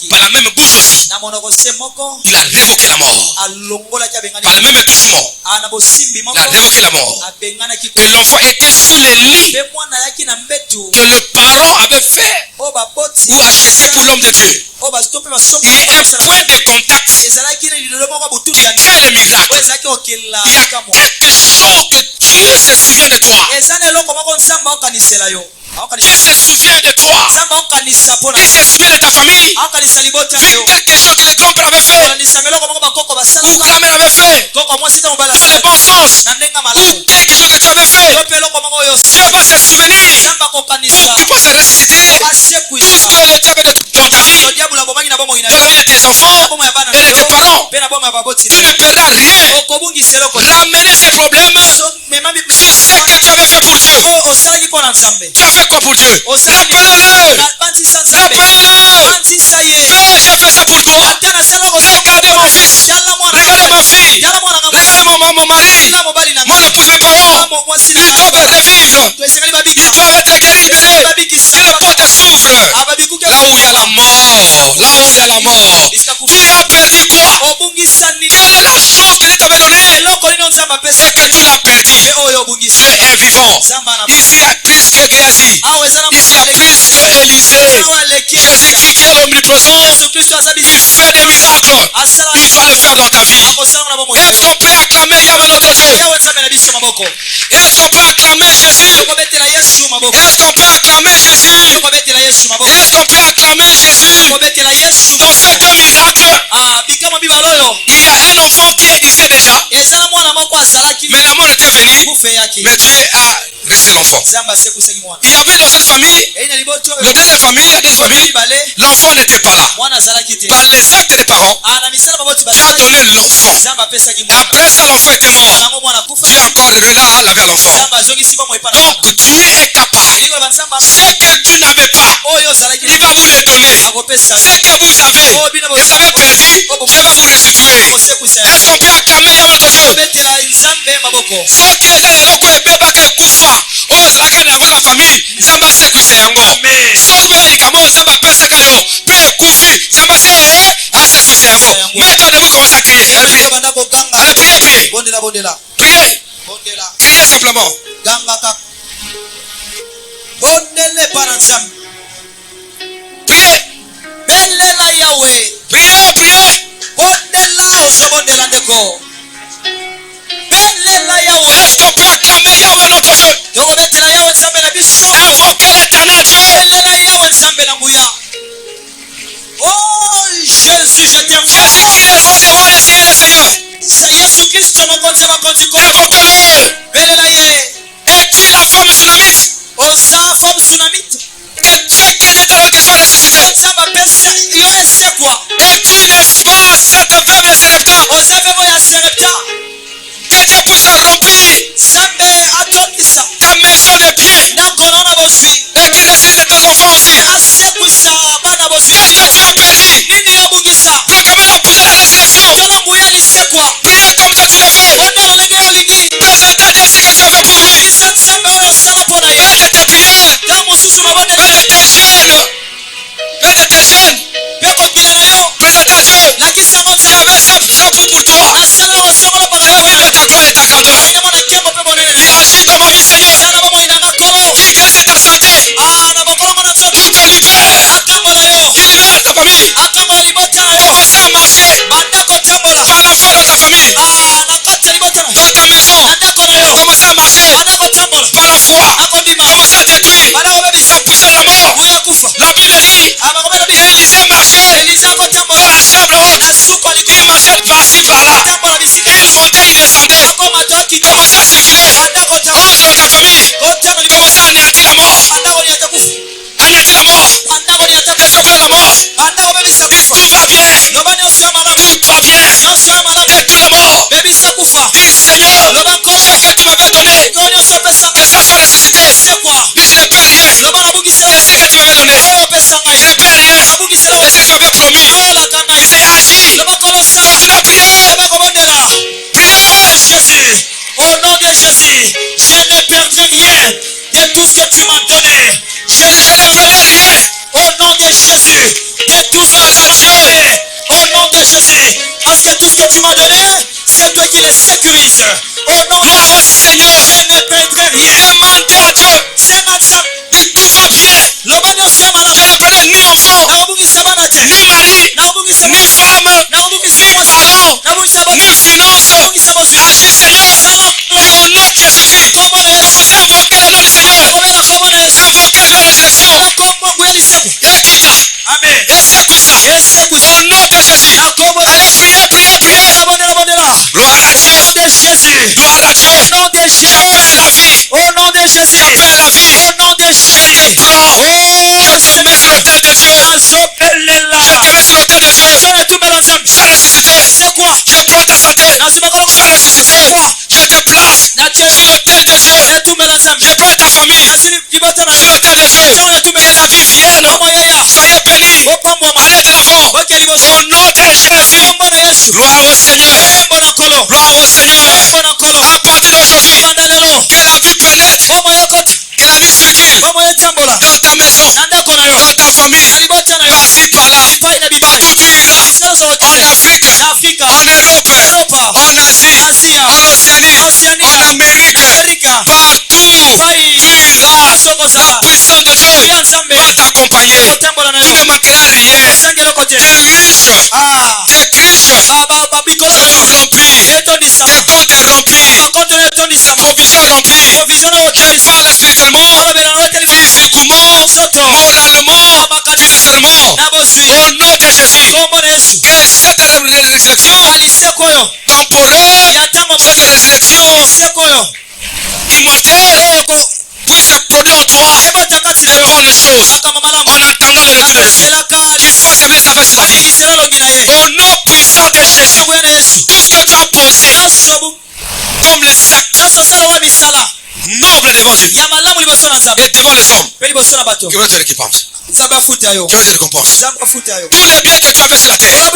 Par la même bouche aussi. Il a révoqué la mort. Par le même touchement. Il a révoqué la mort. Et l'enfant était sur les lits que le parent avait fait ou acheté pour l'homme de Dieu. Il y a un point de contact. Il y a quel miracle. Il y a quelque chose que Dieu se souvient de toi. Dieu se souvient de toi. Il se souvient de ta famille. Vu quelque chose que les grands-pères avaient fait. Ou grand-mère avait fait. Dans le bon sens. Ou quelque chose que tu avais fait. Dieu va se souvenir. Pour qu'il puisse ressusciter tout ce que le diable est dans ta vie. Dans la vie de tes enfants et de tes parents. Tu ne perdras rien. Ramener ces problèmes sur ce que tu avais fait pour Dieu. Tu as fait quoi pour Dieu? Rappelez-le. Rappelez-le. J'ai fait ça pour toi. Regardez mon fils. Regardez ma fille. Regardez mon mari. Mon épouse, mes parents. Ils doivent revivre. Ils doivent être guéris. Que les portes s'ouvrent. Là où il y a la mort. Là où il y a la mort. Tu as perdu quoi? Quelle est la chose que Dieu t'avait donnée et que tu l'as perdu? Dieu est vivant. Ici, il y a plus que Géasi. Ici, il y a plus que Élisée. Jésus qui est l'omniprésent, il fait des miracles. Il va le faire dans ta vie. Est-ce qu'on peut acclamer Yahweh notre Dieu? Est-ce qu'on peut acclamer Jésus? Est-ce qu'on peut acclamer Jésus? Est-ce qu'on peut acclamer Jésus? Dans cet miracle, il y a un enfant qui existait déjà. Mais la mort était venue. Mais Dieu a resté l'enfant n'était pas là. Par les actes des parents, Dieu a donné l'enfant. Et après ça, l'enfant était mort. Dieu a encore redonné là, la vie à l'enfant. Donc Dieu est capable. Ce que tu n'avais pas, il va vous le donner. Ce que vous avez perdu, Dieu va vous restituer. Est-ce qu'on peut acclamer Yahweh notre Dieu? Ça qui est là, l'eloko ebebaka ekufa. Oh, zalaka na yango na famille. Nzambe asekwisa yango. Chose moko likamo Nzambe apesaka yo. Pe ekufi. Nzambe asekwisa yango. Maintenant, devons commencer à crier. Allez, priez. Priez. Criez simplement. Priez. Priez. Est-ce qu'on peut acclamer Yahweh notre Dieu? Invoquer l'éternel Dieu. Oh Jésus, je t'invoque. Jésus-Christ est roi des Seigneurs des Seigneurs. Invoquez-le. Es-tu la femme sunamite? Que Dieu guérisse alors qu'elle soit ressuscitée. Es-tu, n'est-ce pas, cette veuve de Sarepta? Que Dieu puisse remplir ta maison de biens et qu'il ressuscite tes enfants aussi. Qu'est-ce que tu as perdu? Proclamez-le, poussez la résurrection. Priez comme toi tu le fais. Présentez Dieu ce que Dieu a fait pour lui. Faites tes prières. Faites tes jeûnes. Présentez à Dieu. J'avais ça pour toi. Et oui, mais ta gloire et ta grandeur. Il agit dans ma vie, Seigneur. Il guérit ta santé. Ouvre tes libères. Il libère ta famille. Commencez à marcher par la foi dans ta famille. Dans ta maison. Commencez à marcher par la foi. Commencez à détruire la puissance de la mort. La Bible dit qu'Élisée marchait dans la chambre haute. Il marchait par-ci par-là. Il montait, il descendait. Il commençait à circuler. Entre dans ta famille. Commencez à anéantir la mort. Anéantir la mort. Échapper à la mort. Dis tout va bien. Tout va bien. Détruis la mort. Dis Seigneur, ce que tu m'avais donné, que ça soit ressuscité. Dis je ne perds rien. Et ce que tu m'avais donné, je ne perds rien. Et ce que tu m'avais promis, c'est agi. Continue à prier. Priez. Jésus, au nom de Jésus, je ne perdrai rien de tout ce que tu m'as donné. Je ne perds rien. Au nom de Jésus, de tout ce que tu m'as donné. Au nom de Jésus, parce que tout ce que tu m'as donné, c'est toi qui le sécurise. Au nom de Oh Jésus, Seigneur, je ne perdrai rien. demandez à Dieu. Dis tout va bien. Je ne perdrai ni enfant, ni mari, ni femme, ni parents, ni finances. Agis Seigneur. Au nom de Jésus-Christ. Commencez à invoquer le nom du Seigneur. Invoquez la résurrection. Ekita. Amen. Esekwisa. Au nom de Jésus. Allez, priez. Gloire à Dieu. Gloire à Dieu. J'appelle la vie. Au nom de Jésus. J'appelle la vie. Au nom de Je Jésus. prends. Je te mets sur l'autel de Dieu. Je te mets sur l'autel de Dieu. Je vais ressusciter. C'est quoi? Je prends ta santé. Je vais ressusciter. Je te place sur l'autel de Dieu. Je prends ta famille sur l'autel de Dieu. Que la vie vienne. Soyez bénis. Allez de l'avant. Au nom de Jésus. Gloire au Seigneur. Gloire au Seigneur. À partir d'aujourd'hui, que la vie pénètre. Que la vie circule dans ta maison, dans ta famille, par-ci par-là. Partout tu iras. En Afrique, en Europe, en Asie, en Océanie, en Amérique. Partout tu iras. La puissance de Dieu va t'accompagner. Tu ne manqueras rien. Tes riches seront remplis. Tes comptes remplis. Provision remplie. Je parle spirituellement, physiquement, moralement, financièrement. Au nom de Jésus. Que cette résurrection temporaire, cette résurrection immortelle puisse produire en toi de bonnes choses en attendant la résurrection. autre que Jésus, tout ce que tu as posé comme les actes nobles devant Dieu et devant les hommes, que l'autre récompense. Que l'autre récompense. Tous les biens que tu as fait sur la terre,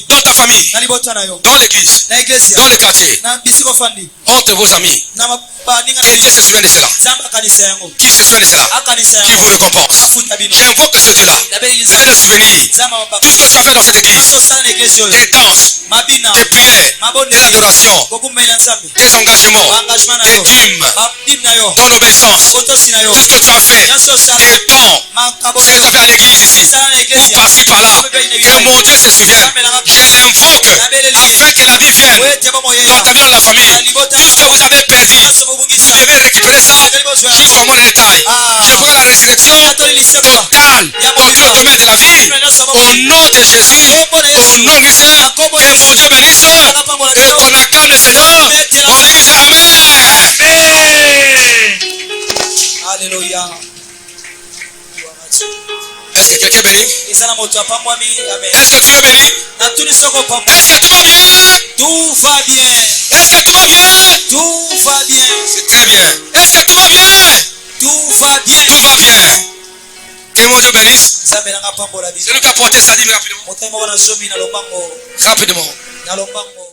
dans ta famille, dans l'église, dans les quartiers, entre vos amis, que Dieu se souvienne de cela. Qui se souvient de cela, qui vous récompense. J'invoque ce Dieu-là, avec le souvenir, tout ce que tu as fait dans cette église, tes danses, tes prières, tes adorations, tes engagements, tes dîmes, ton obéissance, tout ce que tu as fait, tes dons, ce que tu as fait à l'église ici, ou par-ci par-là, que mon Dieu se souvienne. Je l'invoque afin que la vie vienne, notamment dans la famille. Tout ce que vous avez perdu, vous devez récupérer ça jusqu'au mois de détail. Je vois la résurrection totale dans tout le domaine de la vie. Au nom de Jésus, au nom de Christ, que mon Dieu bénisse et qu'on acclame le Seigneur. On dit Amen. Alléluia. Est-ce que quelqu'un est béni? Est-ce que tu es béni? Est-ce que tout va bien? Tout va bien. Est-ce que tout va bien? Tout va bien. C'est très bien. Est-ce que tout va bien? Tout va bien. Tout va bien. Que mon Dieu bénisse. C'est lui qui a porté sa dîme rapidement. Rapidement.